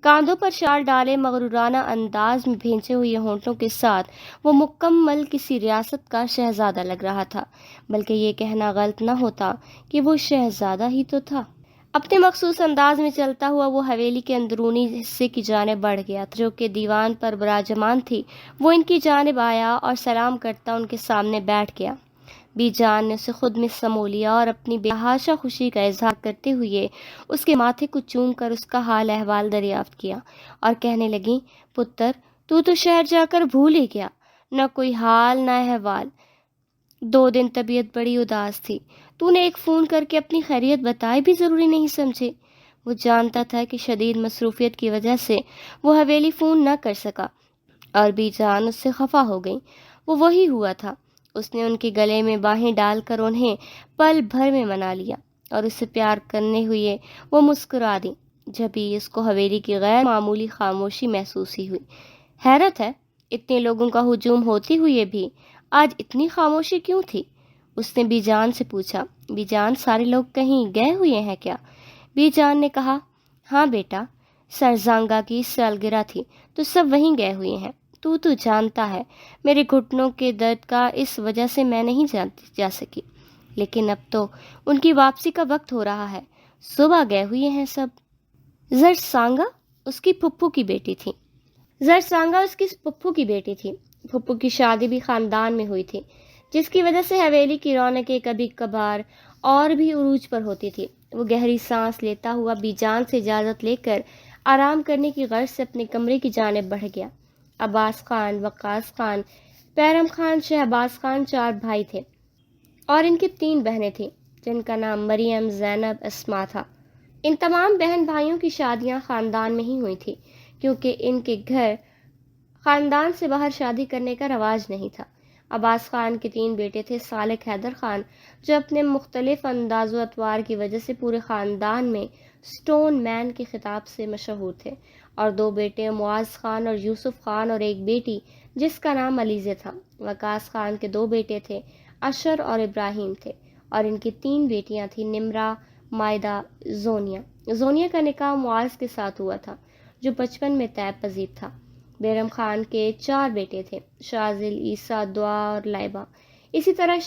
کاندھوں پر شال ڈالے مغرورانہ انداز میں بھینچے ہوئے ہونٹوں کے ساتھ وہ مکمل کسی ریاست کا شہزادہ لگ رہا تھا، بلکہ یہ کہنا غلط نہ ہوتا کہ وہ شہزادہ ہی تو تھا۔ اپنے مخصوص انداز میں چلتا ہوا وہ حویلی کے اندرونی حصے کی جانب بڑھ گیا، جو کہ دیوان پر براجمان تھی۔ وہ ان کی جانب آیا اور سلام کرتا ان کے سامنے بیٹھ گیا۔ بی جان نے اسے خود میں سمو لیا اور اپنی بے تحاشا خوشی کا اظہار کرتے ہوئے اس کے ماتھے کو چوم کر اس کا حال احوال دریافت کیا اور کہنے لگیں، پتر، تو شہر جا کر بھول ہی گیا، نہ کوئی حال نہ احوال۔ 2 دن طبیعت بڑی اداس تھی، تو نے ایک فون کر کے اپنی خیریت بتائی بھی ضروری نہیں سمجھے۔ وہ جانتا تھا کہ شدید مصروفیت کی وجہ سے وہ حویلی فون نہ کر سکا اور بی جان اس سے خفا ہو گئی۔ وہ وہی ہوا تھا۔ اس نے ان کے گلے میں باہیں ڈال کر انہیں پل بھر میں منا لیا اور اس سے پیار کرنے ہوئے وہ مسکرا دی۔ جبھی اس کو حویلی کی غیر معمولی خاموشی محسوس ہی ہوئی۔ حیرت ہے، اتنے لوگوں کا ہجوم ہوتے ہوئے بھی آج اتنی خاموشی کیوں تھی؟ اس نے بی جان سے پوچھا۔ بی جان، سارے لوگ کہیں گئے ہوئے ہیں کیا؟ بی جان نے کہا، ہاں بیٹا، سرزانگا کی سالگرہ تھی تو سب وہیں گئے ہوئے ہیں۔ تو جانتا ہے میرے گھٹنوں کے درد کا اس وجہ سے میں نہیں جا سکی، لیکن اب تو ان کی واپسی کا وقت ہو رہا ہے، صبح گئے ہوئے ہیں سب۔ زرسانگا اس کی پھپھو کی بیٹی تھی۔ پھپھو کی شادی بھی خاندان میں ہوئی تھی، جس کی وجہ سے حویلی کی رونقیں کبھی کبھار اور بھی عروج پر ہوتی تھی۔ وہ گہری سانس لیتا ہوا بی جان سے اجازت لے کر آرام کرنے کی غرض سے اپنے کمرے کی جانب بڑھ گیا۔ عباس خان، وقاص خان، پیرم خان، شہباز خان 4 بھائی تھے اور ان کی 3 بہنیں تھیں، جن کا نام مریم، زینب، اسما تھا۔ ان تمام بہن بھائیوں کی شادیاں خاندان میں ہی ہوئی تھیں، کیونکہ ان کے گھر خاندان سے باہر شادی کرنے کا رواج نہیں تھا۔ عباس خان کے 3 بیٹے تھے، صالح حیدر خان، جو اپنے مختلف انداز و اطوار کی وجہ سے پورے خاندان میں سٹون مین کے خطاب سے مشہور تھے، اور 2 بیٹے معاذ خان اور یوسف خان، اور ایک بیٹی جس کا نام علیزہ تھا۔ وقاص خان کے 2 بیٹے تھے، اشر اور ابراہیم تھے، اور ان کی 3 بیٹیاں تھیں، نمرہ، مائدہ، زونیہ کا نکاح معاذ کے ساتھ ہوا تھا، جو بچپن میں طیب پذیر تھا۔ بیرم خان کے 4 بیٹے تھے، شازل، عیسیٰ، دعا اور لائبہ۔ اسی طرح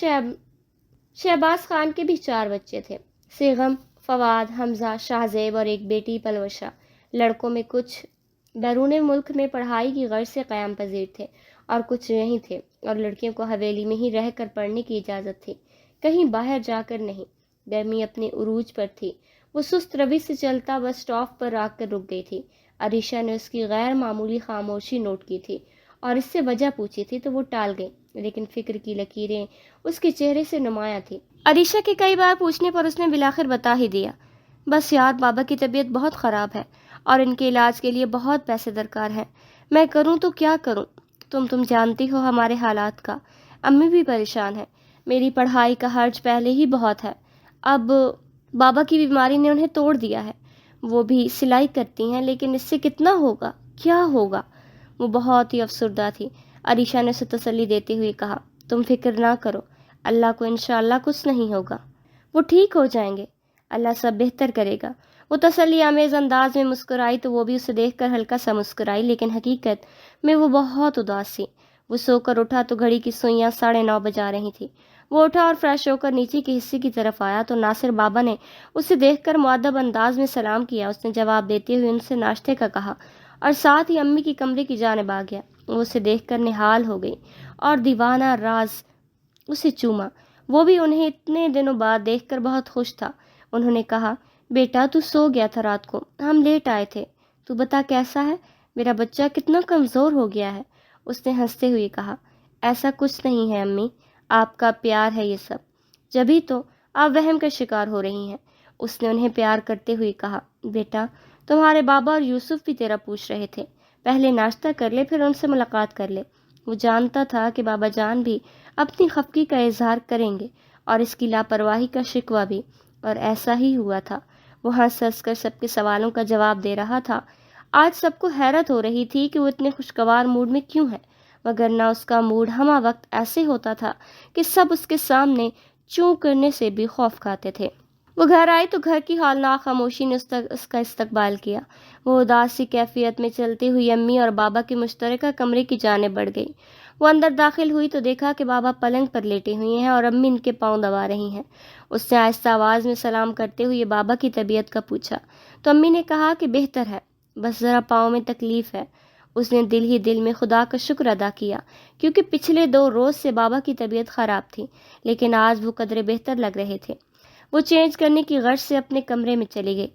شہباز خان کے بھی 4 بچے تھے، سیغم، فواد، حمزہ، شہزیب اور ایک بیٹی پلوشہ۔ لڑکوں میں کچھ بیرون ملک میں پڑھائی کی غرض سے قیام پذیر تھے اور کچھ یہیں تھے، اور لڑکیوں کو حویلی میں ہی رہ کر پڑھنے کی اجازت تھی، کہیں باہر جا کر نہیں۔ گرمی اپنے عروج پر تھی، وہ سست روی سے چلتا بس اسٹاپ پر آ کر رک گئی تھی۔ عریشہ نے اس کی غیر معمولی خاموشی نوٹ کی تھی اور اس سے وجہ پوچھی تھی تو وہ ٹال گئی، لیکن فکر کی لکیریں اس کے چہرے سے نمایاں تھیں۔ عریشہ کے کئی بار پوچھنے پر اس نے بالآخر بتا ہی دیا، بس یار، بابا کی طبیعت بہت خراب ہے اور ان کے علاج کے لیے بہت پیسے درکار ہیں۔ میں کروں تو کیا کروں؟ تم جانتی ہو ہمارے حالات کا۔ امی بھی پریشان ہے، میری پڑھائی کا خرچ پہلے ہی بہت ہے، اب بابا کی بیماری نے انہیں توڑ دیا ہے۔ وہ بھی سلائی کرتی ہیں، لیکن اس سے کتنا ہوگا، کیا ہوگا؟ وہ بہت ہی افسردہ تھی۔ عریشہ نے اسے تسلی دیتے ہوئے کہا، تم فکر نہ کرو، اللہ کو انشاءاللہ کچھ نہیں ہوگا، وہ ٹھیک ہو جائیں گے، اللہ سب بہتر کرے گا۔ وہ تسلی آمیز انداز میں مسکرائی تو وہ بھی اسے دیکھ کر ہلکا سا مسکرائی، لیکن حقیقت میں وہ بہت اداس تھی۔ وہ سو کر اٹھا تو گھڑی کی سوئیاں 9:30 بجا رہی تھی۔ وہ اٹھا اور فریش ہو کر نیچے کے حصے کی طرف آیا تو ناصر بابا نے اسے دیکھ کر مؤدب انداز میں سلام کیا۔ اس نے جواب دیتے ہوئے ان سے ناشتے کا کہا اور ساتھ ہی امی کی کمرے کی جانب آ گیا۔ وہ اسے دیکھ کر نہال ہو گئی اور دیوانہ راز اسے چوما۔ وہ بھی انہیں اتنے دنوں بعد دیکھ کر بہت خوش تھا۔ انہوں نے کہا، بیٹا تو سو گیا تھا رات کو، ہم لیٹ آئے تھے، تو بتا کیسا ہے؟ میرا بچہ کتنا کمزور ہو گیا ہے۔ اس نے ہنستے ہوئے کہا، ایسا کچھ نہیں ہے امی، آپ کا پیار ہے یہ سب، جبھی تو آپ وہم کا شکار ہو رہی ہیں۔ اس نے انہیں پیار کرتے ہوئے کہا، بیٹا تمہارے بابا اور یوسف بھی تیرا پوچھ رہے تھے، پہلے ناشتہ کر لے، پھر ان سے ملاقات کر لے۔ وہ جانتا تھا کہ بابا جان بھی اپنی خفگی کا اظہار کریں گے اور اس کی لاپرواہی کا شکوہ بھی، اور ایسا ہی ہوا تھا۔ وہ ہنس ہنس کر سب کے سوالوں کا جواب دے رہا تھا۔ آج سب کو حیرت ہو رہی تھی کہ وہ اتنے خوشگوار موڈ میں کیوں ہے، وگرنہ اس کا موڈ ہمہ وقت ایسے ہوتا تھا کہ سب اس کے سامنے چوں کرنے سے بھی خوف کھاتے تھے۔ وہ گھر آئی تو گھر کی ہولناک خاموشی نے اس کا استقبال کیا۔ وہ اداس سی کیفیت میں چلتی ہوئی امی اور بابا کی مشترکہ کمرے کی جانب بڑھ گئی۔ وہ اندر داخل ہوئی تو دیکھا کہ بابا پلنگ پر لیٹے ہوئے ہیں اور امی ان کے پاؤں دبا رہی ہیں۔ اس نے آہستہ آواز میں سلام کرتے ہوئے بابا کی طبیعت کا پوچھا تو امی نے کہا کہ بہتر ہے، بس ذرا پاؤں میں تکلیف ہے۔ اس نے دل ہی دل میں خدا کا شکر ادا کیا، کیونکہ پچھلے 2 روز سے بابا کی طبیعت خراب تھی، لیکن آج وہ قدرے بہتر لگ رہے تھے۔ وہ چینج کرنے کی غرض سے اپنے کمرے میں چلی گئی۔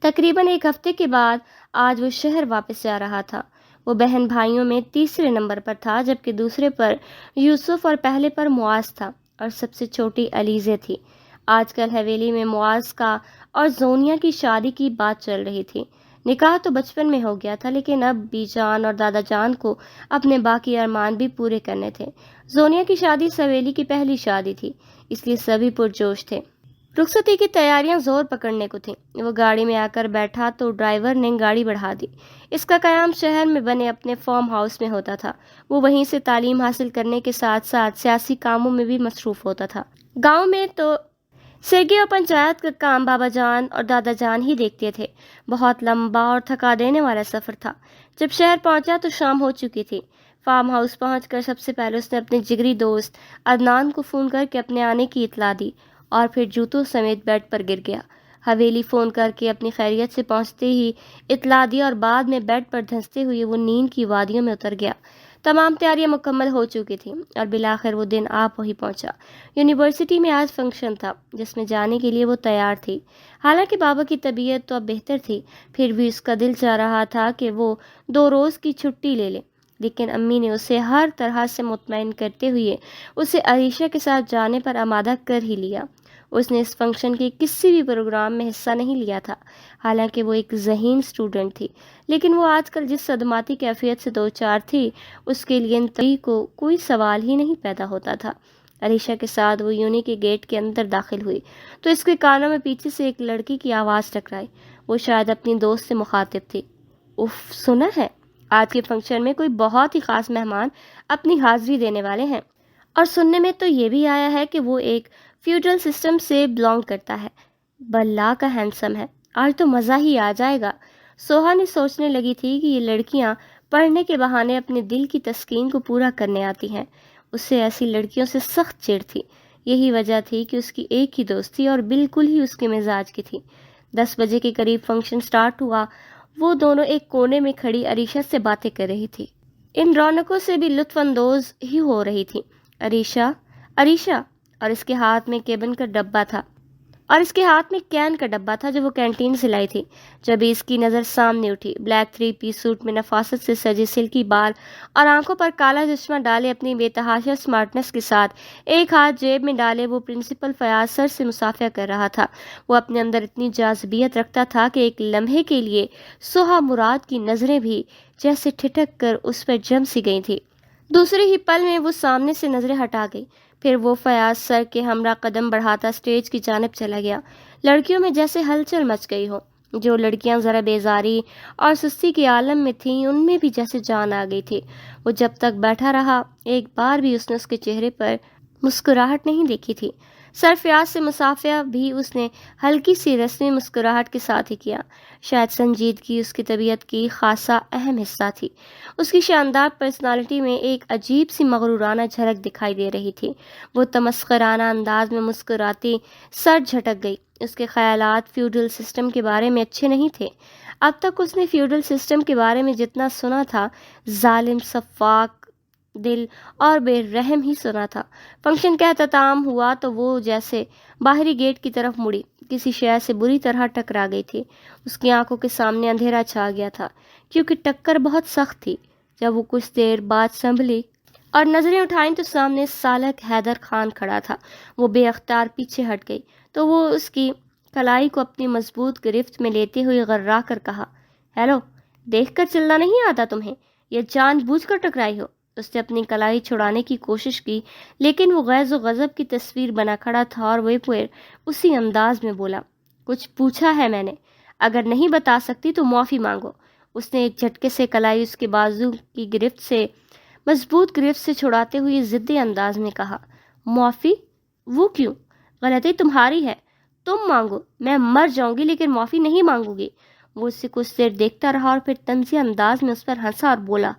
تقریباً 1 ہفتے کے بعد آج وہ شہر واپس جا رہا تھا۔ وہ بہن بھائیوں میں تیسرے نمبر پر تھا، جبکہ دوسرے پر یوسف اور پہلے پر معاذ تھا، اور سب سے چھوٹی علیزہ تھی۔ آج کل حویلی میں معاذ کا اور زونیا کی شادی کی بات چل رہی تھی۔ نکاح تو بچپن میں ہو گیا تھا، لیکن اب بی جان اور دادا جان کو اپنے باقی ارمان بھی پورے کرنے تھے۔ زونیا کی شادی اس حویلی کی پہلی شادی تھی، اس لیے سبھی پرجوش تھے۔ رخصتی کی تیاریاں زور پکڑنے کو تھیں۔ وہ گاڑی میں آ کر بیٹھا تو ڈرائیور نے گاڑی بڑھا دی۔ اس کا قیام شہر میں بنے اپنے فارم ہاؤس میں ہوتا تھا۔ وہ وہیں سے تعلیم حاصل کرنے کے ساتھ ساتھ سیاسی کاموں میں بھی مصروف ہوتا تھا۔ گاؤں میں تو سرگی اور پنچایت کا کام بابا جان اور دادا جان ہی دیکھتے تھے۔ بہت لمبا اور تھکا دینے والا سفر تھا۔ جب شہر پہنچا تو شام ہو چکی تھی۔ فارم ہاؤس پہنچ کر سب سے پہلے اس نے اپنے جگری دوست عدنان کو فون کر کے اپنے آنے کی اطلاع دی، اور پھر جوتوں سمیت بیڈ پر گر گیا۔ حویلی فون کر کے اپنی خیریت سے پہنچتے ہی اطلاع دی اور بعد میں بیڈ پر دھنستے ہوئے وہ نیند کی وادیوں میں اتر گیا۔ تمام تیاریاں مکمل ہو چکی تھیں اور بالآخر وہ دن آ ہی پہنچا۔ یونیورسٹی میں آج فنکشن تھا جس میں جانے کے لیے وہ تیار تھی۔ حالانکہ بابا کی طبیعت تو اب بہتر تھی، پھر بھی اس کا دل چاہ رہا تھا کہ وہ 2 روز کی چھٹی لے لے، لیکن امی نے اسے ہر طرح سے مطمئن کرتے ہوئے اسے عریشہ کے ساتھ جانے پر آمادہ کر ہی لیا۔ اس نے اس فنکشن کے کسی بھی پروگرام میں حصہ نہیں لیا تھا۔ حالانکہ وہ ایک ذہین اسٹوڈنٹ تھی، لیکن وہ آج کل جس صدماتی کیفیت سے دوچار تھی، اس کے لیے ان تقریب کو کوئی سوال ہی نہیں پیدا ہوتا تھا۔ عریشہ کے ساتھ وہ یونی کے گیٹ کے اندر داخل ہوئی تو اس کے کانوں میں پیچھے سے ایک لڑکی کی آواز ٹکرائی۔ وہ شاید اپنی دوست سے مخاطب تھی۔ اف، سنا ہے آج کے فنکشن میں کوئی بہت ہی خاص مہمان اپنی حاضری دینے والے ہیں، اور سننے میں تو یہ بھی آیا ہے کہ وہ ایک فیوڈل سسٹم سے بلانگ کرتا ہے۔ بلا کا ہینڈسم ہے، آج تو مزہ ہی آ جائے گا۔ سوہا نے سوچنے لگی تھی کہ یہ لڑکیاں پڑھنے کے بہانے اپنے دل کی تسکین کو پورا کرنے آتی ہیں۔ اسے ایسی لڑکیوں سے سخت چڑ تھی۔ یہی وجہ تھی کہ اس کی ایک ہی دوست تھی اور بالکل ہی اس کے مزاج کی تھی۔ 10 بجے کے قریب فنکشن سٹارٹ ہوا۔ وہ دونوں ایک کونے میں کھڑی عریشہ سے باتیں کر رہی تھی، ان رونقوں سے بھی لطف اندوز ہی ہو رہی تھی۔ عریشہ اور اس کے ہاتھ میں کین کا ڈبہ تھا جو وہ کینٹین سے لائی تھی۔ جب اس کی نظر سامنے اٹھی، بلیک 3 پیس سوٹ میں نفاست سے سجے سلکی بال اور آنکھوں پر کالا چشمہ ڈالے اپنی بے تحاشا سمارٹنس کے ساتھ ایک ہاتھ جیب میں ڈالے وہ پرنسپل فیاض سر سے مصافحہ کر رہا تھا۔ وہ اپنے اندر اتنی جاذبیت رکھتا تھا کہ ایک لمحے کے لیے سوہا مراد کی نظریں بھی جیسے ٹھٹک کر اس پر جم سی گئی تھی۔ دوسرے ہی پل میں وہ سامنے سے نظریں ہٹا گئی۔ پھر وہ فیاض سر کے ہمراہ قدم بڑھاتا اسٹیج کی جانب چلا گیا۔ لڑکیوں میں جیسے ہلچل مچ گئی ہو۔ جو لڑکیاں ذرا بیزاری اور سستی کے عالم میں تھیں، ان میں بھی جیسے جان آ گئی تھی۔ وہ جب تک بیٹھا رہا، ایک بار بھی اس نے اس کے چہرے پر مسکراہٹ نہیں دیکھی تھی۔ سر فیاض سے مصافحہ بھی اس نے ہلکی سی رسمی مسکراہٹ کے ساتھ ہی کیا۔ شاید سنجیدگی اس کی طبیعت کی خاصا اہم حصہ تھی۔ اس کی شاندار پرسنالٹی میں ایک عجیب سی مغرورانہ جھلک دکھائی دے رہی تھی۔ وہ تمسخرانہ انداز میں مسکراتی سر جھٹک گئی۔ اس کے خیالات فیوڈل سسٹم کے بارے میں اچھے نہیں تھے۔ اب تک اس نے فیوڈل سسٹم کے بارے میں جتنا سنا تھا، ظالم، سفاک دل اور بے رحم ہی سنا تھا۔ فنکشن کا اختتام ہوا تو وہ جیسے باہری گیٹ کی طرف مڑی، کسی شے سے بری طرح ٹکرا گئی تھی۔ اس کی آنکھوں کے سامنے اندھیرا چھا گیا تھا، کیونکہ ٹکر بہت سخت تھی۔ جب وہ کچھ دیر بعد سنبھلی اور نظریں اٹھائیں تو سامنے سالک حیدر خان کھڑا تھا۔ وہ بے اختیار پیچھے ہٹ گئی تو وہ اس کی کلائی کو اپنی مضبوط گرفت میں لیتے ہوئے غرا کر کہا، ہیلو، دیکھ کر چلنا نہیں آتا تمہیں، یا جان بوجھ کر ٹکرائی ہو؟ اس نے اپنی کلائی چھڑانے کی کوشش کی، لیکن وہ غیظ و غضب کی تصویر بنا کھڑا تھا اور وہ پھر اسی انداز میں بولا، کچھ پوچھا ہے میں نے، اگر نہیں بتا سکتی تو معافی مانگو۔ اس نے ایک جھٹکے سے کلائی اس کے بازو کی مضبوط گرفت سے چھڑاتے ہوئے ضدی انداز میں کہا، معافی؟ وہ کیوں؟ غلطی تمہاری ہے، تم مانگو، میں مر جاؤں گی لیکن معافی نہیں مانگوں گی۔ وہ اس سے کچھ دیر دیکھتا رہا اور پھر طنزیہ انداز میں اس پر ہنسا اور بولا،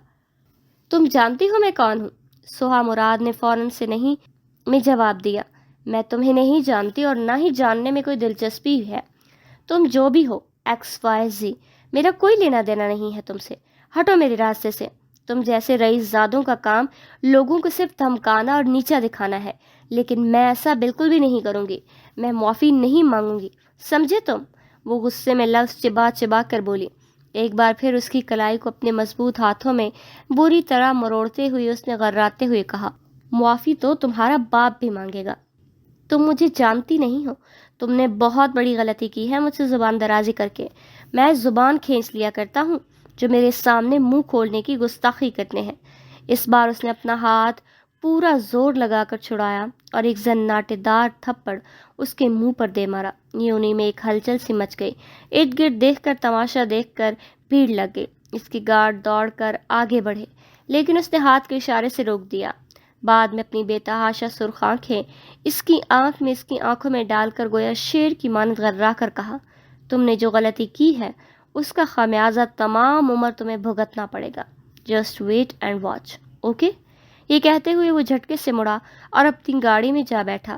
تم جانتی ہو میں کون ہوں؟ سوہا مراد نے فوراً سے نہیں میں جواب دیا، میں تمہیں نہیں جانتی اور نہ ہی جاننے میں کوئی دلچسپی ہے۔ تم جو بھی ہو، ایکس وائی زی، میرا کوئی لینا دینا نہیں ہے تم سے، ہٹو میرے راستے سے۔ تم جیسے رئیس زادوں کا کام لوگوں کو صرف دھمکانا اور نیچا دکھانا ہے، لیکن میں ایسا بالکل بھی نہیں کروں گی، میں معافی نہیں مانگوں گی، سمجھے تم؟ وہ غصے میں لفظ چبا چبا کر بولی۔ ایک بار پھر اس کی کلائی کو اپنے مضبوط ہاتھوں میں بری طرح مروڑتے ہوئے اس نے غراتے ہوئے کہا، معافی تو تمہارا باپ بھی مانگے گا۔ تم مجھے جانتی نہیں ہو، تم نے بہت بڑی غلطی کی ہے مجھ سے زبان درازی کر کے۔ میں زبان کھینچ لیا کرتا ہوں جو میرے سامنے منہ کھولنے کی گستاخی کرتے ہیں۔ اس بار اس نے اپنا ہاتھ پورا زور لگا کر چھڑایا اور ایک زناٹے دار تھپڑ اس کے منہ پر دے مارا۔ یونی میں ایک ہلچل سی مچ گئی، ارد گرد دیکھ کر تماشا دیکھ کر بھیڑ لگ گئی۔ اس کی گارڈ دوڑ کر آگے بڑھے لیکن اس نے ہاتھ کے اشارے سے روک دیا۔ بعد میں اپنی بے تحاشا سرخ آنکھیں اس کی آنکھ میں اس کی آنکھوں میں ڈال کر گویا شیر کی مانند غرا کر کہا، تم نے جو غلطی کی ہے اس کا خمیازہ تمام عمر تمہیں بھگتنا پڑے گا۔ Just wait and watch, okay? یہ کہتے ہوئے وہ جھٹکے سے مڑا اور اپنی گاڑی میں جا بیٹھا۔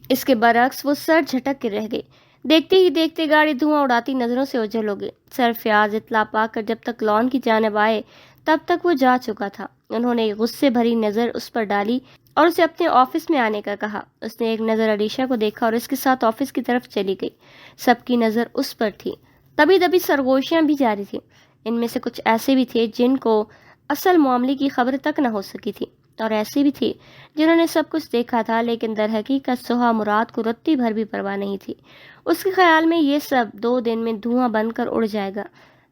اس کے برعکس وہ سر جھٹک کے رہ گئی۔ دیکھتے ہی دیکھتے گاڑی دھواں اڑاتی نظروں سے اوجھل ہو گئی۔ سرفراز اطلاع پا کر جب تک لان کی جانب آئے تب تک وہ جا چکا تھا۔ انہوں نے ایک غصے بھری نظر اس پر ڈالی اور اسے اپنے آفس میں آنے کا کہا۔ اس نے ایک نظر علیشا کو دیکھا اور اس کے ساتھ آفس کی طرف چلی گئی۔ سب کی نظر اس پر تھی۔ دبی دبی سرگوشیاں بھی جاری تھیں۔ ان میں سے کچھ ایسے بھی تھے جن کو اصل معاملے کی خبر تک نہ ہو سکی تھی، اور ایسے بھی تھے جنہوں نے سب کچھ دیکھا تھا لیکن در حقیقت سوہا مراد کو رتی بھر بھی پرواہ نہیں تھی۔ اس کے خیال میں یہ سب 2 دن میں دھواں بن کر اڑ جائے گا۔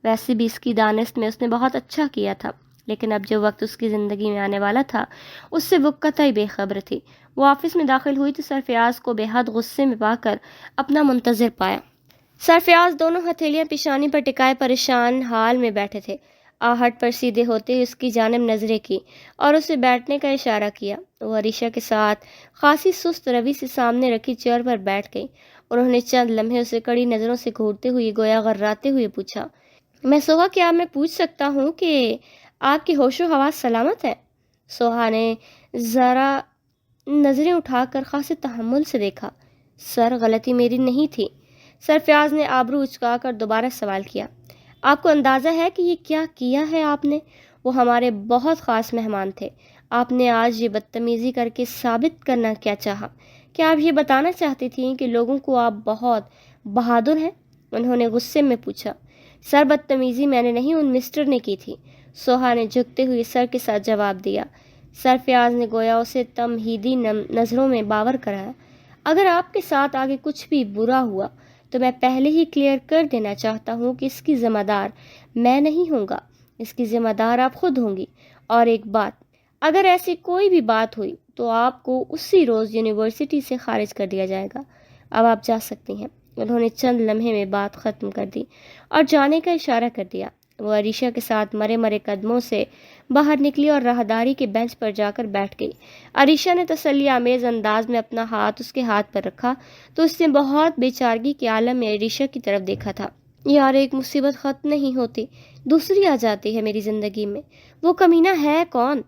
ویسے بھی اس کی دانست میں اس نے بہت اچھا کیا تھا، لیکن اب جو وقت اس کی زندگی میں آنے والا تھا اس سے وہ قطعی بے خبر تھی۔ وہ آفس میں داخل ہوئی تو سرفراز کو بے حد غصے میں پا کر اپنا منتظر پایا۔ سرفراز دونوں ہتھیلیاں پیشانی پر ٹکائے پریشان حال میں بیٹھے تھے۔ آہٹ پر سیدھے ہوتے ہی اس کی جانب نظریں کی اور اسے بیٹھنے کا اشارہ کیا۔ وہ عریشہ کے ساتھ خاصی سست روی سے سامنے رکھی چیئر پر بیٹھ گئی۔ انہوں نے چند لمحے اسے کڑی نظروں سے گھورتے ہوئے گویا غراتے ہوئے پوچھا، میں سوہا، کیا میں پوچھ سکتا ہوں کہ آپ کی ہوش و حواس سلامت ہے؟ سوہا نے ذرا نظریں اٹھا کر خاصے تحمل سے دیکھا۔ سر، غلطی میری نہیں تھی۔ سرفراز نے آبرو اچکا کر دوبارہ سوال کیا، آپ کو اندازہ ہے کہ یہ کیا کیا ہے آپ نے؟ وہ ہمارے بہت خاص مہمان تھے۔ آپ نے آج یہ بدتمیزی کر کے ثابت کرنا کیا چاہا؟ کیا آپ یہ بتانا چاہتی تھیں کہ لوگوں کو آپ بہت بہادر ہیں؟ انہوں نے غصے میں پوچھا۔ سر، بدتمیزی میں نے نہیں، ان مسٹر نے کی تھی، سوہا نے جھکتے ہوئے سر کے ساتھ جواب دیا۔ سرفراز نے گویا اسے تمہیدی نظروں میں باور کرایا۔ اگر آپ کے ساتھ آگے کچھ بھی برا ہوا تو میں پہلے ہی کلیئر کر دینا چاہتا ہوں کہ اس کی ذمہ دار میں نہیں ہوں گا، اس کی ذمہ دار آپ خود ہوں گی۔ اور ایک بات، اگر ایسی کوئی بھی بات ہوئی تو آپ کو اسی روز یونیورسٹی سے خارج کر دیا جائے گا۔ اب آپ جا سکتی ہیں۔ انہوں نے چند لمحے میں بات ختم کر دی اور جانے کا اشارہ کر دیا۔ وہ عریشہ کے ساتھ مرے مرے قدموں سے باہر نکلی اور راہداری کے بینچ پر جا کر بیٹھ گئی۔ عریشہ نے تسلی آمیز انداز میں اپنا ہاتھ اس کے ہاتھ پر رکھا تو اس نے بہت بے چارگی کے عالم میں عریشہ کی طرف دیکھا تھا۔ یار، ایک مصیبت ختم نہیں ہوتی، دوسری آ جاتی ہے میری زندگی میں۔ وہ کمینہ ہے کون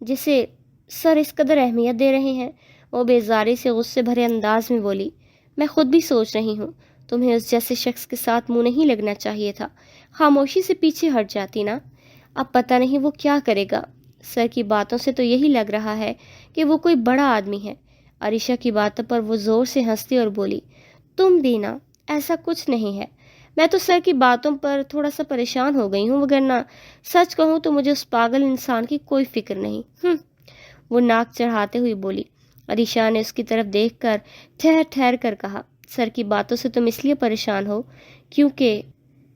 جسے سر اس قدر اہمیت دے رہے ہیں؟ وہ بیزاری سے غصے بھرے انداز میں بولی، میں خود بھی سوچ رہی ہوں، تمہیں اس جیسے شخص کے ساتھ منہ نہیں لگنا چاہیے تھا، خاموشی سے پیچھے ہٹ جاتی نا۔ اب پتہ نہیں وہ کیا کرے گا۔ سر کی باتوں سے تو یہی لگ رہا ہے کہ وہ کوئی بڑا آدمی ہے۔ عریشہ کی باتوں پر وہ زور سے ہنستی اور بولی، تم بھی نا، ایسا کچھ نہیں ہے۔ میں تو سر کی باتوں پر تھوڑا سا پریشان ہو گئی ہوں، وگرنہ سچ کہوں تو مجھے اس پاگل انسان کی کوئی فکر نہیں۔ وہ ناک چڑھاتے ہوئے بولی۔ عریشہ نے اس کی طرف دیکھ کر ٹھہر ٹھہر کر کہا، سر کی باتوں سے تم اس لیے پریشان ہو کیونکہ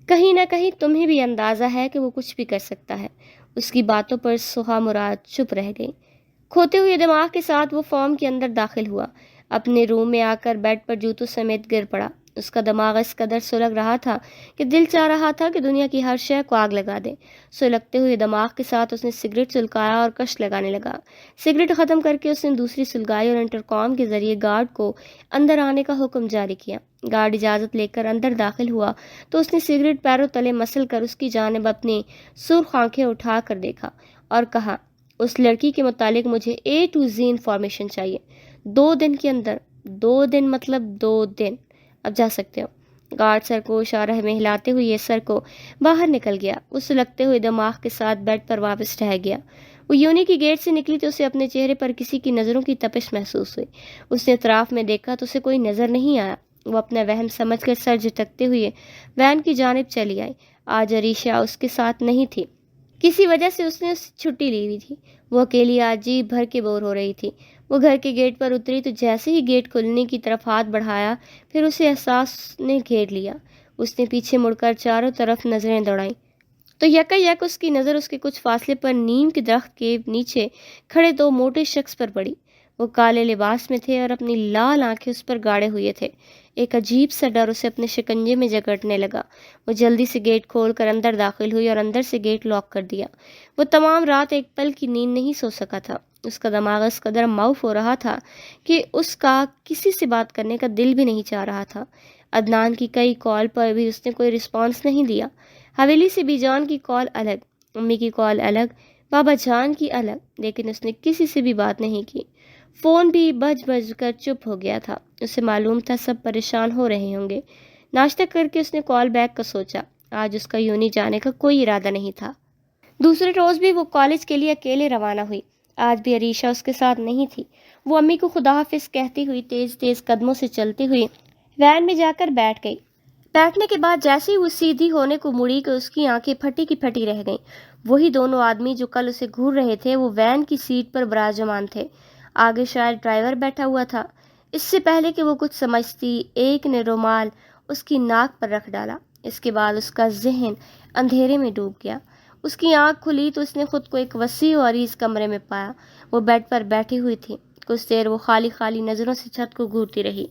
کہیں نہ کہیں تمہیں بھی اندازہ ہے کہ وہ کچھ بھی کر سکتا ہے۔ اس کی باتوں پر سوہا مراد چپ رہ گئی۔ کھوتے ہوئے دماغ کے ساتھ وہ فارم کے اندر داخل ہوا۔ اپنے روم میں آ کر بیڈ پر جوتوں سمیت گر پڑا۔ اس کا دماغ اس قدر سلگ رہا تھا کہ دل چاہ رہا تھا کہ دنیا کی ہر شے کو آگ لگا دے۔ سلگتے ہوئے دماغ کے ساتھ اس نے سگریٹ سلگایا اور کش لگانے لگا۔ سگریٹ ختم کر کے اس نے دوسری سلگائی اور انٹرکام کے ذریعے گارڈ کو اندر آنے کا حکم جاری کیا۔ گارڈ اجازت لے کر اندر داخل ہوا تو اس نے سگریٹ پیروں تلے مسل کر اس کی جانب اپنی سرخ آنکھیں اٹھا کر دیکھا اور کہا، اس لڑکی کے متعلق مجھے A to Z انفارمیشن چاہیے، 2 دن کے اندر۔ 2 دن مطلب 2 دن، اب جا سکتے ہو۔ گارڈ سر کو اشارہ میں ہلاتے ہوئے سر کو باہر نکل گیا۔ وہ سلگتے ہوئے دماغ کے ساتھ بیڈ پر واپس رہ گیا۔ وہ یونی کی گیٹ سے نکلی تو اسے اپنے چہرے پر کسی کی نظروں کی تپش محسوس ہوئی۔ اس نے اطراف میں دیکھا تو اسے کوئی نظر نہیں آیا۔ وہ اپنا وہم سمجھ کر سر جھٹکتے ہوئے وین کی جانب چلی آئی۔ آج عریشہ اس کے ساتھ نہیں تھی، کسی وجہ سے اس نے چھٹی لی ہوئی تھی۔ وہ اکیلی آج جی بھر کے بور ہو رہی تھی۔ وہ گھر کے گیٹ پر اتری تو جیسے ہی گیٹ کھلنے کی طرف ہاتھ بڑھایا، پھر اسے احساس نے گھیر لیا۔ اس نے پیچھے مڑ کر چاروں طرف نظریں دوڑائیں تو یکا اس کی نظر اس کے کچھ فاصلے پر نیم کے درخت کے نیچے کھڑے 2 موٹے شخص پر پڑی۔ وہ کالے لباس میں تھے اور اپنی لال آنکھیں اس پر گاڑے ہوئے تھے۔ ایک عجیب سا ڈر اسے اپنے شکنجے میں جکڑنے لگا۔ وہ جلدی سے گیٹ کھول کر اندر داخل ہوئی اور اندر سے گیٹ لاک کر دیا۔ وہ تمام رات ایک پل کی نیند نہیں سو سکا تھا۔ اس کا دماغ اس قدر معاف ہو رہا تھا کہ اس کا کسی سے بات کرنے کا دل بھی نہیں چاہ رہا تھا۔ عدنان کی کئی کال پر بھی اس نے کوئی رسپانس نہیں دیا۔ حویلی سے بی جان کی کال الگ، امی کی کال الگ، بابا جان کی الگ، لیکن اس نے کسی سے بھی بات نہیں کی۔ فون بھی بج کر چپ ہو گیا تھا۔ اسے معلوم تھا سب پریشان ہو رہے ہوں گے۔ ناشتہ کر کے اس نے کال بیک کا سوچا۔ آج اس کا یونی جانے کا کوئی ارادہ نہیں تھا۔ دوسرے روز بھی وہ کالج کے لیے اکیلے روانہ ہوئی۔ آج بھی عریشہ اس کے ساتھ نہیں تھی۔ وہ امی کو خدا حافظ کہتی ہوئی تیز قدموں سے چلتی ہوئی وین میں جا کر بیٹھ گئی۔ بیٹھنے کے بعد جیسے ہی وہ سیدھی ہونے کو مڑی کہ اس کی آنکھیں پھٹی کی پھٹی رہ گئیں۔ وہی دونوں آدمی جو کل اسے گھور رہے تھے وہ وین کی سیٹ پر براجمان تھے۔ آگے شاید ڈرائیور بیٹھا ہوا تھا۔ اس سے پہلے کہ وہ کچھ سمجھتی، ایک نے رومال اس کی ناک پر رکھ ڈالا۔ اس کے بعد اس کا ذہن اندھیرے میں ڈوب گیا۔ اس کی آنکھ کھلی تو اس نے خود کو ایک وسیع و عریض کمرے میں پایا۔ وہ بیڈ پر بیٹھی ہوئی تھی۔ کچھ دیر وہ خالی نظروں سے چھت کو گھورتی رہی،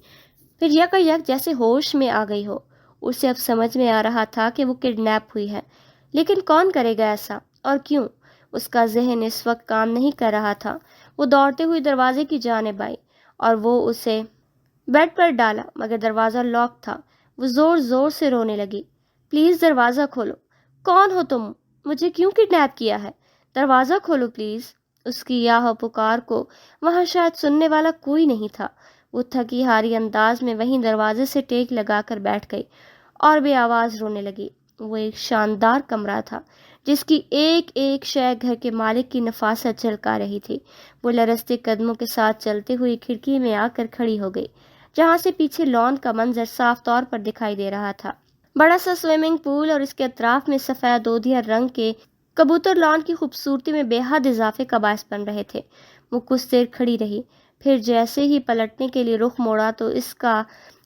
پھر یک جیسے ہوش میں آ گئی ہو۔ اسے اب سمجھ میں آ رہا تھا کہ وہ کڈنیپ ہوئی ہے، لیکن کون کرے گا ایسا اور کیوں؟ اس کا ذہن اس وقت کام نہیں کر رہا تھا۔ وہ دوڑتے ہوئے دروازے کی جانب آئی اور وہ اسے بیڈ پر ڈالا، مگر دروازہ لاک تھا۔ وہ زور سے رونے لگی۔ پلیز دروازہ کھولو۔ کون ہو تم؟ مجھے کیوں کڈنیپ کیا ہے؟ دروازہ کھولو پلیز۔ اس کی یا پکار کو وہاں شاید سننے والا کوئی نہیں تھا۔ وہ تھکی ہاری انداز میں وہیں دروازے سے ٹیک لگا کر بیٹھ گئی اور بے آواز رونے لگی۔ وہ ایک شاندار کمرہ تھا جس کی ایک شے گھر کے مالک کی نفاست جھلکا رہی تھی۔ وہ لرزتے قدموں کے ساتھ چلتے ہوئی کھڑکی میں آ کر کھڑی ہو گئی، جہاں سے پیچھے لان کا منظر صاف طور پر دکھائی دے رہا تھا۔ بڑا سا سوئمنگ پول اور اس کے اطراف میں سفید دودھیا رنگ کے کبوتر لان کی خوبصورتی میں بے حد اضافے کا باعث بن رہے تھے۔ وہ کچھ دیر کھڑی رہی، پھر جیسے ہی پلٹنے کے لیے رخ موڑا تو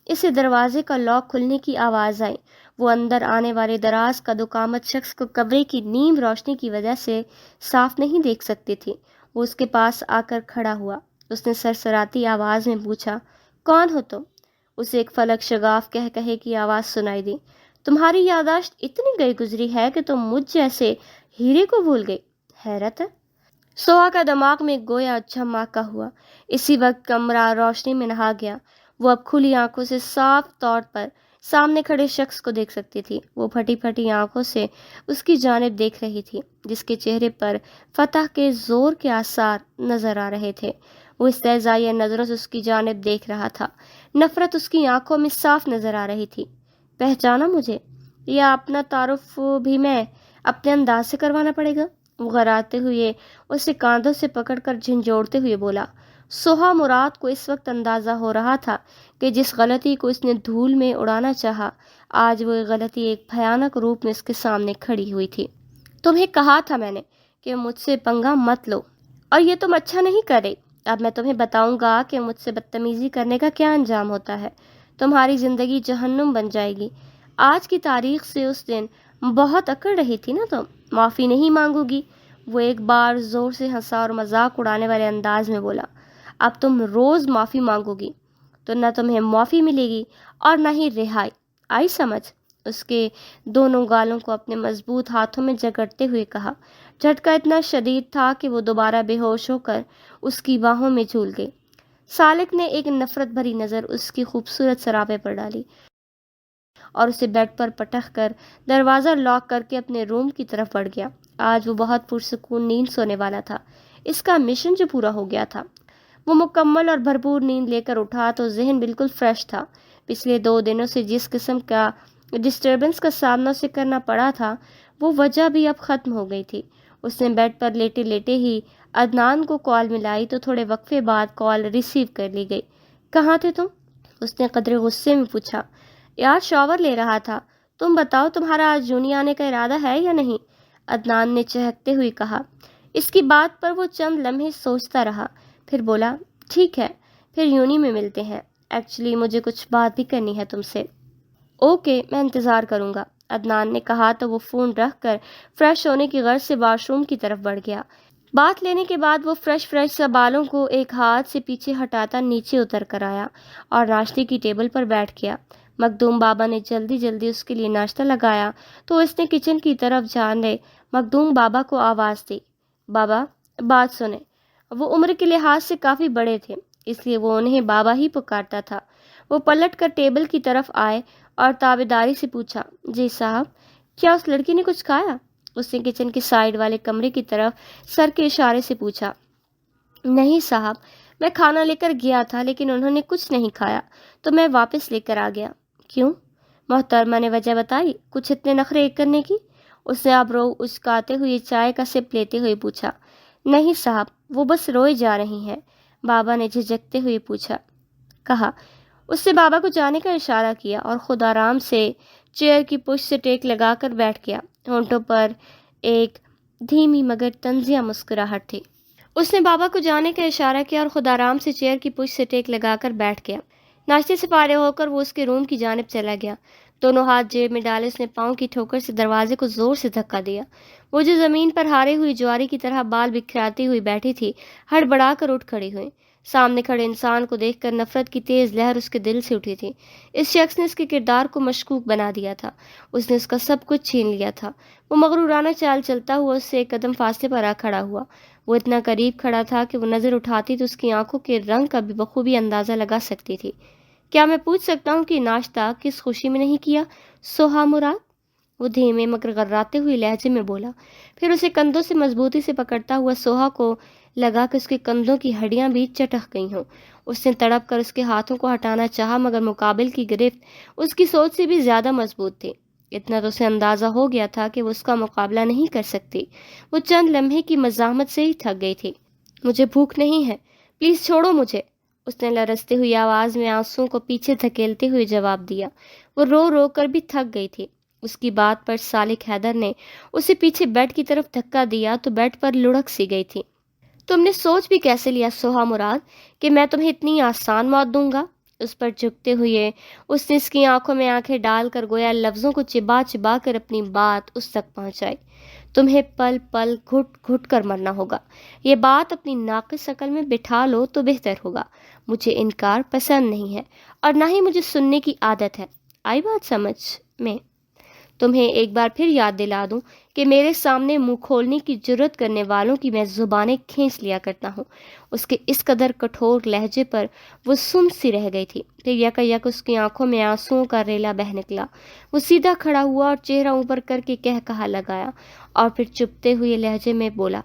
اسے دروازے کا لاک کھلنے کی آواز آئی۔ وہ اندر آنے والے دراز قد و قامت شخص کو کمرے کی نیم روشنی کی وجہ سے صاف نہیں دیکھ سکتی تھی۔ وہ اس کے پاس آ کر کھڑا ہوا۔ اس نے سرسراتی آواز میں پوچھا، کون ہو تم؟ اسے ایک فلک شگاف کہے کی آواز سنائی دی، تمہاری یادداشت اتنی گئی گزری ہے کہ تم مجھ جیسے ہیرے کو بھول گئی؟ حیرت ہے۔ سوہا کا دماغ میں گویا جھماکا ہوا۔ اسی وقت کمرہ روشنی میں نہا گیا۔ وہ اب کھلی آنکھوں سے صاف طور پر سامنے کھڑے شخص کو دیکھ سکتی تھی۔ وہ پھٹی آنکھوں سے اس کی جانب دیکھ رہی تھی، جس کے چہرے پر فتح کے زور کے آثار نظر آ رہے تھے۔ وہ استہزائیہ نظروں سے اس کی جانب دیکھ رہا تھا۔ نفرت اس کی آنکھوں میں صاف نظر آ رہی تھی۔ پہچانا مجھے؟ یا اپنا تعارف بھی میں اپنے انداز سے کروانا پڑے گا؟ وہ غراتے ہوئے اسے کاندھوں سے پکڑ کر جھنجھوڑتے ہوئے بولا۔ سوہا مراد کو اس وقت اندازہ ہو رہا تھا کہ جس غلطی کو اس نے دھول میں اڑانا چاہا، آج وہ غلطی ایک بھیانک روپ میں اس کے سامنے کھڑی ہوئی تھی۔ تمہیں کہا تھا میں نے کہ مجھ سے پنگا مت لو، اور یہ تم اچھا نہیں کر رہی۔ اب میں تمہیں بتاؤں گا کہ مجھ سے بدتمیزی کرنے کا کیا انجام ہوتا ہے۔ تمہاری زندگی جہنم بن جائے گی۔ آج کی تاریخ سے اس دن بہت اکڑ رہی تھی نا تم، معافی نہیں مانگو گی؟ وہ ایک بار زور سے ہنسا اور مذاق اڑانے والے انداز میں بولا، اب تم روز معافی مانگو گی؟ تو نہ تمہیں معافی ملے گی اور نہ ہی رہائی، آئی سمجھ؟ اس کے دونوں گالوں کو اپنے مضبوط ہاتھوں میں جکڑتے ہوئے کہا۔ جھٹکا اتنا شدید تھا کہ وہ دوبارہ بے ہوش ہو کر اس کی باہوں میں جھول گئی۔ سالک نے ایک نفرت بھری نظر اس کی خوبصورت سراپے پر ڈالی اور اسے بیڈ پر پٹخ کر دروازہ لاک کر کے اپنے روم کی طرف بڑھ گیا۔ آج وہ بہت پرسکون نیند سونے والا تھا۔ اس کا مشن جو پورا ہو گیا تھا۔ وہ مکمل اور بھرپور نیند لے کر اٹھا تو ذہن بالکل فریش تھا۔ پچھلے 2 دنوں سے جس قسم کا ڈسٹربنس کا سامنا اسے کرنا پڑا تھا، وہ وجہ بھی اب ختم ہو گئی تھی۔ اس نے بیڈ پر لیٹے لیٹے ہی عدنان کو کال ملائی تو تھوڑے وقفے بعد کال ریسیو کر لی گئی۔ کہاں تھے تم؟ اس نے قدرے غصے میں پوچھا۔ یار شاور لے رہا تھا۔ تم بتاؤ تمہارا آج یونی آنے کا ارادہ ہے یا نہیں؟ عدنان نے چہکتے ہوئے کہا۔ اس کی بات پر وہ چند لمحے سوچتا رہا، پھر بولا، ٹھیک ہے، پھر یونی میں ملتے ہیں۔ ایکچولی مجھے کچھ بات بھی کرنی ہے تم سے۔ اوکے، میں انتظار کروں گا، عدنان نے کہا تو وہ فون رکھ کر فریش ہونے کی غرض سے واش روم کی طرف بڑھ گیا۔ بات لینے کے بعد وہ فریش سا بالوں کو ایک ہاتھ سے پیچھے ہٹاتا نیچے اتر کر آیا اور ناشتے کی ٹیبل پر بیٹھ گیا۔ مخدوم بابا نے جلدی جلدی اس کے لیے ناشتہ لگایا تو اس نے کچن کی طرف جانے مخدوم بابا کو آواز دی۔ بابا، بات سنیں۔ وہ عمر کے لحاظ سے کافی بڑے تھے، اس لیے وہ انہیں بابا ہی پکارتا تھا۔ وہ پلٹ کر ٹیبل کی طرف آئے اور تابعداری سے پوچھا، جی صاحب، کیا اس لڑکی نے کچھ کھایا؟ اس نے کچن کے سائیڈ والے کمرے کی طرف سر کے اشارے سے پوچھا۔ نہیں صاحب، میں کھانا لے کر گیا تھا لیکن انہوں نے کچھ نہیں کھایا تو میں واپس لے کر آ گیا۔ کیوں؟ محترمہ نے وجہ بتائی؟ کچھ اتنے نخرے کرنے کی؟ اس نے ابرو اچکاتے ہوئے چائے کا سپ لیتے ہوئے پوچھا۔ نہیں صاحب، وہ بس روئے جا رہی ہیں، بابا نے جھجکتے ہوئے کہا۔ اس نے بابا کو جانے کا اشارہ کیا اور خود آرام سے چیئر کی پشت سے ٹیک لگا کر بیٹھ گیا۔ ہونٹوں پر ایک دھیمی مگر طنزیہ مسکراہٹ تھی۔ اس نے بابا کو جانے کا اشارہ کیا اور خود آرام سے چیئر کی پشت سے ٹیک لگا کر بیٹھ گیا۔ ناشتے سے فارغ ہو کر وہ اس کے روم کی جانب چلا گیا۔ دونوں ہاتھ جیب میں ڈالے اس نے پاؤں کی ٹھوکر سے دروازے کو زور سے دھکا دیا۔ وہ جو زمین پر ہارے ہوئی جواری کی طرح بال بکھراتی ہوئی بیٹھی تھی، ہڑبڑا کر اٹھ کھڑی ہوئی۔ سامنے کھڑے انسان کو دیکھ کر نفرت کی تیز لہر اس کے دل سے اٹھی تھی۔ اس شخص نے اس کے کردار کو مشکوک بنا دیا تھا۔ اس نے اس کا سب کچھ چھین لیا تھا۔ وہ مغرورانہ چال چلتا ہوا اس سے ایک قدم فاصلے پر آ کھڑا ہوا۔ وہ اتنا قریب کھڑا تھا کہ وہ نظر اٹھاتی تو اس کی آنکھوں کے رنگ کا بھی بخوبی اندازہ لگا سکتی تھی۔ کیا میں پوچھ سکتا ہوں کہ ناشتہ کس خوشی میں نہیں کیا، سوہا مراد؟ وہ دھیمے مگر غراتے ہوئے لہجے میں بولا۔ پھر اسے کندھوں سے مضبوطی سے پکڑتا ہوا سوہا کو لگا کہ اس کے کندھوں کی ہڈیاں بھی چٹک گئی ہوں۔ اس نے تڑپ کر اس کے ہاتھوں کو ہٹانا چاہا مگر مقابل کی گرفت اس کی سوچ سے بھی زیادہ مضبوط تھی۔ اتنا تو اسے اندازہ ہو گیا تھا کہ وہ اس کا مقابلہ نہیں کر سکتی۔ وہ چند لمحے کی مزاحمت سے ہی تھک گئی تھی۔ مجھے بھوک نہیں ہے، پلیز چھوڑو مجھے، اس نے لرزتے ہوئی آواز میں آنسوؤں کو پیچھے دھکیلتے ہوئے جواب دیا۔ وہ رو رو کر بھی تھک گئی تھی۔ اس کی بات پر سالک حیدر نے اسے پیچھے بیڈ کی طرف دھکا دیا تو بیڈ پر لڑک سی گئی تھی۔ تم نے سوچ بھی کیسے لیا سوہا مراد کہ میں تمہیں اتنی آسان موت دوں گا؟ اس پر جھکتے ہوئے اس نے اس کی آنکھوں میں آنکھیں ڈال کر گویا لفظوں کو چبا چبا کر اپنی بات اس تک پہنچائی۔ تمہیں پل پل گھٹ گھٹ کر مرنا ہوگا۔ یہ بات اپنی ناقص عقل میں بٹھا لو تو بہتر ہوگا۔ مجھے انکار پسند نہیں ہے اور نہ ہی مجھے سننے کی عادت ہے۔ آئی بات سمجھ میں؟ تمہیں ایک بار پھر یاد دلا دوں کہ میرے سامنے منہ کھولنے کی جرت کرنے والوں کی میں زبانیں کھینچ لیا کرتا ہوں۔ اس کے اس قدر کٹھور لہجے پر وہ سن سی رہ گئی تھی کہ یک یک اس کی آنکھوں میں آنسوؤں کا ریلا بہہ نکلا۔ وہ سیدھا کھڑا ہوا اور چہرہ اوپر کر کے کہا لگایا اور پھر چپتے ہوئے لہجے میں بولا،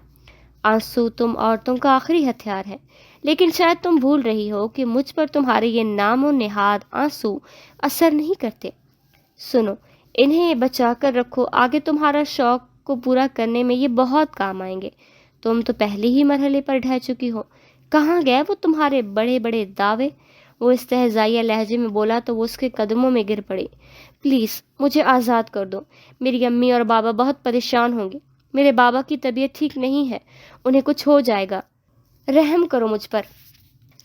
آنسو تم عورتوں کا آخری ہتھیار ہے، لیکن شاید تم بھول رہی ہو کہ مجھ پر تمہارے یہ نام و نہاد آنسو اثر نہیں کرتے۔ سنو، انہیں بچا کر رکھو، آگے تمہارا شوق کو پورا کرنے میں یہ بہت کام آئیں گے۔ تم تو پہلے ہی مرحلے پر ڈھہ چکی ہو۔ کہاں گئے وہ تمہارے بڑے بڑے دعوے؟ وہ استہزائیہ لہجے میں بولا تو وہ اس کے قدموں میں گر پڑی۔ پلیز مجھے آزاد کر دو، میری امی اور بابا بہت پریشان ہوں گے۔ میرے بابا کی طبیعت ٹھیک نہیں ہے، انہیں کچھ ہو جائے گا۔ رحم کرو مجھ پر،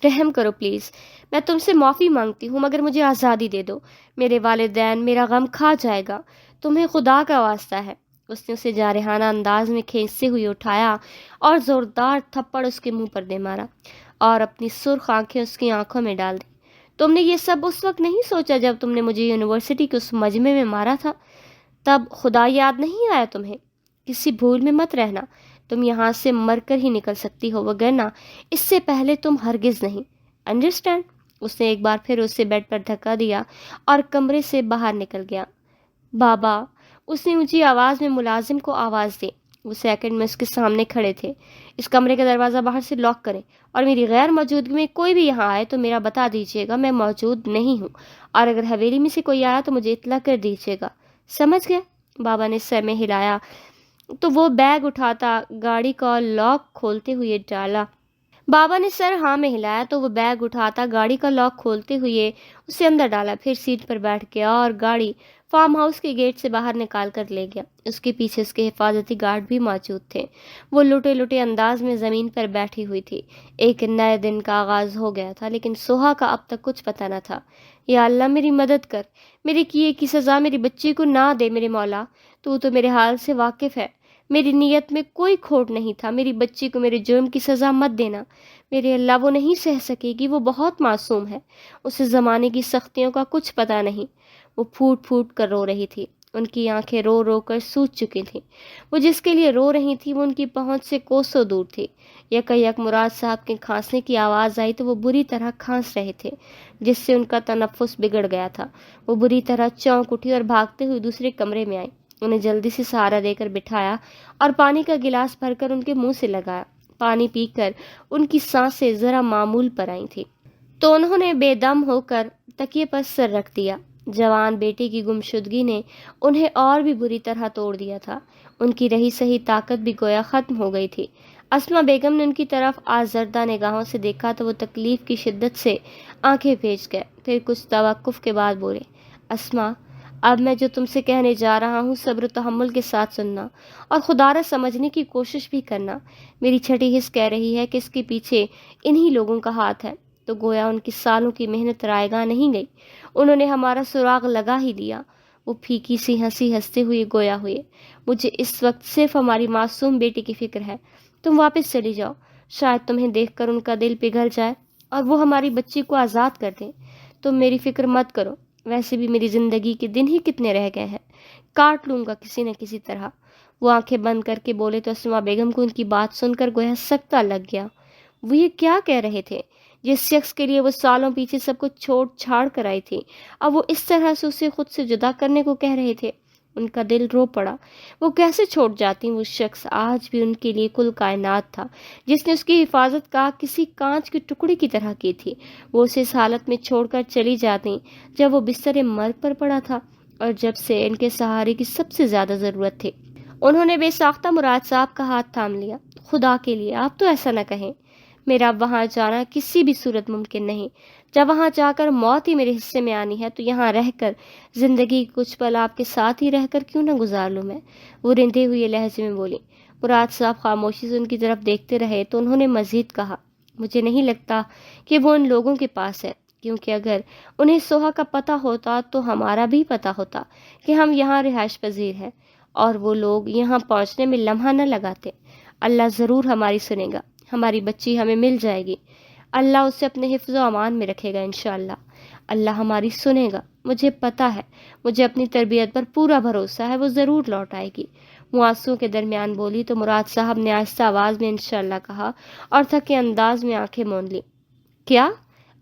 رحم کرو پلیز، میں تم سے معافی مانگتی ہوں مگر مجھے آزادی دے دو۔ میرے والدین میرا غم کھا جائے گا، تمہیں خدا کا واسطہ ہے۔ اس نے اسے جارحانہ انداز میں کھینچتے ہوئے اٹھایا اور زوردار تھپڑ اس کے منہ پر دے مارا اور اپنی سرخ آنکھیں اس کی آنکھوں میں ڈال دی۔ تم نے یہ سب اس وقت نہیں سوچا جب تم نے مجھے یونیورسٹی کے اس مجمع میں مارا تھا؟ تب خدا یاد نہیں آیا تمہیں؟ کسی بھول میں مت رہنا، تم یہاں سے مر کر ہی نکل سکتی ہو، وگرنہ اس سے پہلے تم ہرگز نہیں۔ انڈرسٹینڈ؟ اس نے ایک بار پھر اسے بیڈ پر دھکا دیا اور کمرے سے باہر نکل گیا۔ بابا، اس نے اونچی آواز میں ملازم کو آواز دی۔ وہ سیکنڈ میں اس کے سامنے کھڑے تھے۔ اس کمرے کا دروازہ باہر سے لاک کریں، اور میری غیر موجودگی میں کوئی بھی یہاں آئے تو میرا بتا دیجیے گا، میں موجود نہیں ہوں، اور اگر حویلی میں سے کوئی آیا تو مجھے اطلاع کر دیجیے گا، سمجھ گئے؟ بابا نے سر میں ہلایا تو وہ بیگ اٹھاتا گاڑی کا لاک کھولتے ہوئے ڈالا۔ گاڑی کا لاک کھولتے ہوئے اسے اندر ڈالا، پھر سیٹ پر بیٹھ گیا اور گاڑی فارم ہاؤس کے گیٹ سے باہر نکال کر لے گیا۔ اس کے پیچھے اس کے حفاظتی گارڈ بھی موجود تھے۔ وہ لٹے لٹے انداز میں زمین پر بیٹھی ہوئی تھی۔ ایک نئے دن کا آغاز ہو گیا تھا، لیکن سوہا کا اب تک کچھ پتہ نہ تھا۔ یا اللہ، میری مدد کر، میرے کیے کی سزا میری بچی کو نہ دے میرے مولا، تو میرے حال سے واقف ہے۔ میری نیت میں کوئی کھوٹ نہیں تھا، میری بچی کو میرے جرم کی سزا مت دینا میرے اللہ، وہ نہیں سہ سکے گی، وہ بہت معصوم ہے، اسے زمانے کی سختیوں کا کچھ پتہ نہیں۔ وہ پھوٹ پھوٹ کر رو رہی تھی، ان کی آنکھیں رو رو کر سوج چکی تھیں۔ وہ جس کے لیے رو رہی تھی وہ ان کی پہنچ سے کوسوں دور تھی۔ یک مراد صاحب کے کھانسنے کی آواز آئی تو وہ بری طرح کھانس رہے تھے، جس سے ان کا تنفس بگڑ گیا تھا۔ وہ بری طرح چونک اٹھی اور بھاگتے ہوئے دوسرے کمرے میں آئی۔ انہیں جلدی سے سہارا دے کر بٹھایا اور پانی کا گلاس بھر کر ان کے منہ سے لگایا۔ پانی پی کر ان کی سانسیں ذرا معمول پر آئی تھی تو انہوں نے بے دم ہو کر تکیے پر سر رکھ دیا۔ جوان بیٹے کی گمشدگی نے انہیں اور بھی بری طرح توڑ دیا تھا۔ ان کی رہی سہی طاقت بھی گویا ختم ہو گئی تھی۔ اسما بیگم نے ان کی طرف آزردہ نگاہوں سے دیکھا تو وہ تکلیف کی شدت سے آنکھیں بھیج گئے، پھر کچھ توقف کے بعد بولے، اسما، اب میں جو تم سے کہنے جا رہا ہوں صبر و تحمل کے ساتھ سننا اور خدا را سمجھنے کی کوشش بھی کرنا۔ میری چھٹی حس کہہ رہی ہے کہ اس کے پیچھے انہی لوگوں کا ہاتھ ہے۔ تو گویا ان کی سالوں کی محنت رائے گاہ نہیں گئی، انہوں نے ہمارا سراغ لگا ہی دیا۔ وہ پھیکی سی ہنسی ہنستے ہوئے گویا ہوئے، مجھے اس وقت صرف ہماری معصوم بیٹی کی فکر ہے۔ تم واپس چلی جاؤ، شاید تمہیں دیکھ کر ان کا دل پگھل جائے اور وہ ہماری بچی کو آزاد کر دیں۔ تم میری فکر مت کرو، ویسے بھی میری زندگی کے دن ہی کتنے رہ گئے ہیں، کاٹ لوں گا کسی نہ کسی طرح۔ وہ آنکھیں بند کر کے بولے تو اسما بیگم کو ان کی بات سن کر گویا سکتہ لگ گیا۔ وہ یہ کیا کہہ رہے تھے؟ جس شخص کے لیے وہ سالوں پیچھے سب کچھ چھوڑ چھاڑ کر آئی تھی، اب وہ اس طرح سے اسے خود سے جدا کرنے کو کہہ رہے تھے۔ ان کا دل رو پڑا۔ وہ کیسے چھوڑ جاتی؟ وہ شخص آج بھی ان کے لیے کل کائنات تھا، جس نے اس کی حفاظت کا کسی کانچ کے ٹکڑے کی طرح کی تھی۔ وہ اسے اس حالت میں چھوڑ کر چلی جاتی جب وہ بستر مرگ پر پڑا تھا اور جب سے ان کے سہارے کی سب سے زیادہ ضرورت تھی۔ انہوں نے بے ساختہ مراد صاحب کا ہاتھ تھام لیا۔ خدا کے لیے آپ تو ایسا نہ کہیں، میرا اب وہاں جانا کسی بھی صورت ممکن نہیں۔ جب وہاں جا کر موت ہی میرے حصے میں آنی ہے تو یہاں رہ کر زندگی کچھ پل آپ کے ساتھ ہی رہ کر کیوں نہ گزار لوں میں؟ وہ رندے ہوئے لہجے میں بولی۔ مراد صاحب خاموشی سے ان کی طرف دیکھتے رہے تو انہوں نے مزید کہا، مجھے نہیں لگتا کہ وہ ان لوگوں کے پاس ہے، کیونکہ اگر انہیں سوہا کا پتہ ہوتا تو ہمارا بھی پتہ ہوتا کہ ہم یہاں رہائش پذیر ہیں، اور وہ لوگ یہاں پہنچنے میں لمحہ نہ لگاتے۔ اللہ ضرور ہماری سنے گا، ہماری بچی ہمیں مل جائے گی، اللہ اسے اپنے حفظ و امان میں رکھے گا انشاءاللہ، اللہ ہماری سنے گا، مجھے پتہ ہے، مجھے اپنی تربیت پر پورا بھروسہ ہے، وہ ضرور لوٹ آئے گی۔ وہ آنسوؤں کے درمیان بولی تو مراد صاحب نے آہستہ آواز میں انشاءاللہ کہا اور تھکے انداز میں آنکھیں موند لی۔ کیا؟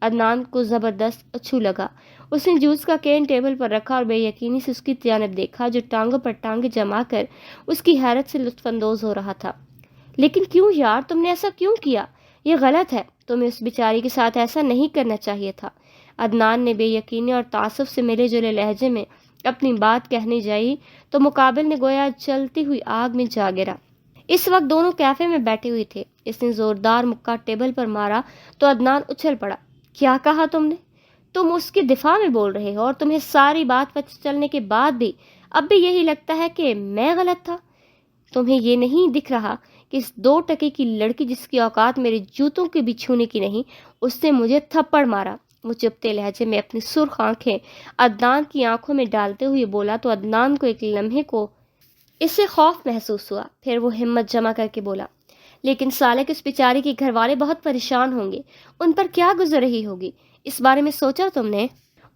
عدنان کو زبردست اچھو لگا۔ اس نے جوس کا کین ٹیبل پر رکھا اور بے یقینی سے اس کی جانب دیکھا جو ٹانگوں پر ٹانگیں جما کر اس کی حیرت سے لطف اندوز ہو رہا تھا۔ لیکن کیوں یار، تم نے ایسا کیوں کیا؟ یہ غلط ہے، تمہیں اس بیچاری کے ساتھ ایسا نہیں کرنا چاہیے تھا۔ عدنان نے بے یقینی اور تعصب سے ملے جلے لہجے میں اپنی بات کہنے جائی تو مقابل نے گویا چلتی ہوئی آگ میں جا گرا۔ اس وقت دونوں کیفے میں بیٹھے ہوئے تھے۔ اس نے زوردار مکہ ٹیبل پر مارا تو عدنان اچھل پڑا۔ کیا کہا تم نے؟ تم اس کے دفاع میں بول رہے ہو اور تمہیں ساری بات پتہ چلنے کے بعد بھی اب بھی یہی لگتا ہے کہ میں غلط تھا؟ تمہیں یہ نہیں دکھ رہا کہ اس 2 ٹکے کی لڑکی جس کی اوقات میرے جوتوں کے بھی چھونے کی نہیں، اس نے مجھے تھپڑ مارا؟ وہ چپتے لہجے میں اپنی سرخ آنکھیں عدنان کی آنکھوں میں ڈالتے ہوئے بولا تو عدنان کو ایک لمحے کو اس سے خوف محسوس ہوا، پھر وہ ہمت جمع کر کے بولا، لیکن سالے کے اس بیچارے کے گھر والے بہت پریشان ہوں گے، ان پر کیا گزر رہی ہوگی؟ اس بارے میں سوچا تم نے؟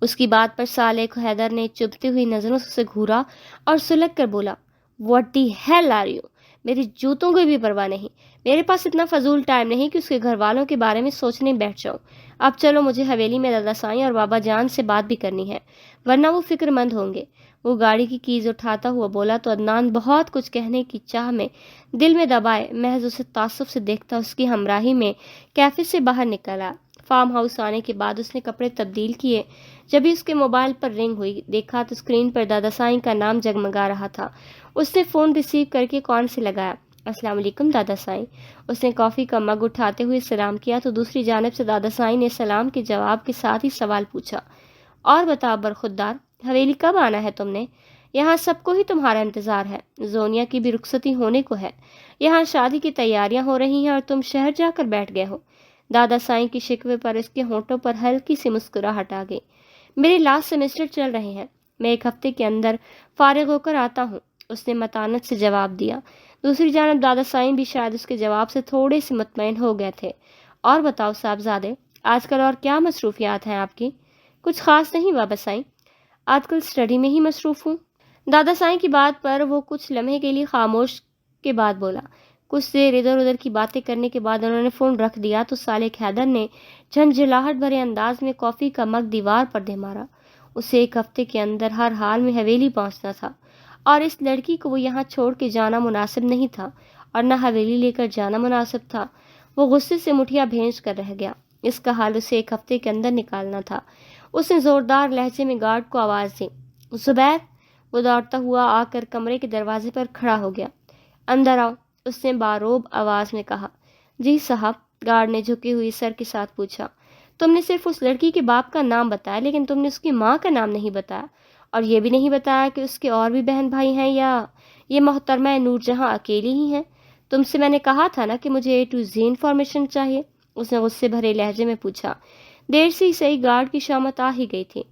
اس کی بات پر صالح کو حیدر نے چبھتی ہوئی نظروں سے گھورا اور سلگ کر بولا، what the hell are you? میری جوتوں کی بھی پرواہ نہیں۔ میرے پاس اتنا فضول ٹائم نہیں کہ اس کے گھر والوں کے بارے میں سوچنے بیٹھ جاؤں۔ اب چلو، مجھے حویلی میں دادا سائیں اور بابا جان سے بات بھی کرنی ہے، ورنہ وہ فکر مند ہوں گے۔ وہ گاڑی کی کیز اٹھاتا ہوا بولا تو عدنان بہت کچھ کہنے کی چاہ میں دل میں دبائے محض اسے تعصب سے دیکھتا اس کی ہمراہی میں کیفے سے باہر نکلا۔ فارم ہاؤس آنے کے بعد اس نے کپڑے تبدیل کیے۔ جب ہی اس کے موبائل پر رنگ ہوئی، دیکھا تو اسکرین پر دادا سائیں کا نام جگمگا رہا تھا۔ اس نے فون ریسیو کر کے کان سے لگایا۔ السلام علیکم دادا سائیں۔ اس نے کافی کا مگ اٹھاتے ہوئے سلام کیا تو دوسری جانب سے دادا سائیں نے سلام کے جواب کے ساتھ ہی سوال پوچھا، اور بتا برخودار، حویلی کب آنا ہے تم نے؟ یہاں سب کو ہی تمہارا انتظار ہے، زونیا کی بھی رخصتی ہونے کو ہے، یہاں شادی کی تیاریاں ہو رہی ہیں اور تم شہر جا کر بیٹھ گئے ہو۔ دادا سائیں کی شکوے پر اس کے ہونٹوں پر ہلکی سی مسکراہٹ آ گئی۔ میرے لاسٹ سیمسٹر چل رہے ہیں، میں ایک ہفتے کے اندر فارغ ہو کر آتا ہوں، اس نے متانت سے جواب دیا۔ دوسری جانب دادا سائیں بھی شاید اس کے جواب سے تھوڑے سے مطمئن ہو گئے تھے۔ اور بتاؤ صاحبزادے، آج کل اور کیا مصروفیات ہیں آپ کی؟ کچھ خاص نہیں بابا سائیں، آج کل اسٹڈی میں ہی مصروف ہوں۔ دادا سائیں کی بات پر وہ کچھ لمحے کے لیے خاموش کے بعد بولا۔ کچھ دیر ادھر ادھر کی باتیں کرنے کے بعد انہوں نے فون رکھ دیا تو صالح حیدر نے جھنجھلاہٹ بھرے انداز میں کافی کا مگ دیوار پر دے مارا۔ اسے ایک ہفتے کے اندر ہر حال میں حویلی پہنچنا تھا، اور اس لڑکی کو وہ یہاں چھوڑ کے جانا مناسب نہیں تھا، اور نہ حویلی لے کر جانا مناسب تھا۔ وہ غصے سے مٹھیاں بھینج کر رہ گیا۔ اس کا حال اسے ایک ہفتے کے اندر نکالنا تھا۔ اس نے زوردار لہجے میں گارڈ کو آواز دی، زبیر۔ وہ دوڑتا ہوا آ کر کمرے کے دروازے پر کھڑا ہو گیا۔ اندر آؤ، اس نے باروب آواز میں کہا۔ جی صاحب، گارڈ نے جھکی ہوئی سر کے ساتھ پوچھا۔ تم نے صرف اس لڑکی کے باپ کا نام بتایا، لیکن تم نے اس کی ماں کا نام نہیں بتایا، اور یہ بھی نہیں بتایا کہ اس کے اور بھی بہن بھائی ہیں یا یہ محترمہ نور جہاں اکیلی ہی ہیں؟ تم سے میں نے کہا تھا نا کہ مجھے A to Z انفارمیشن چاہیے، اس نے غصے بھرے لہجے میں پوچھا۔ دیر سے ہی صحیح گارڈ کی شامت آ ہی گئی تھی۔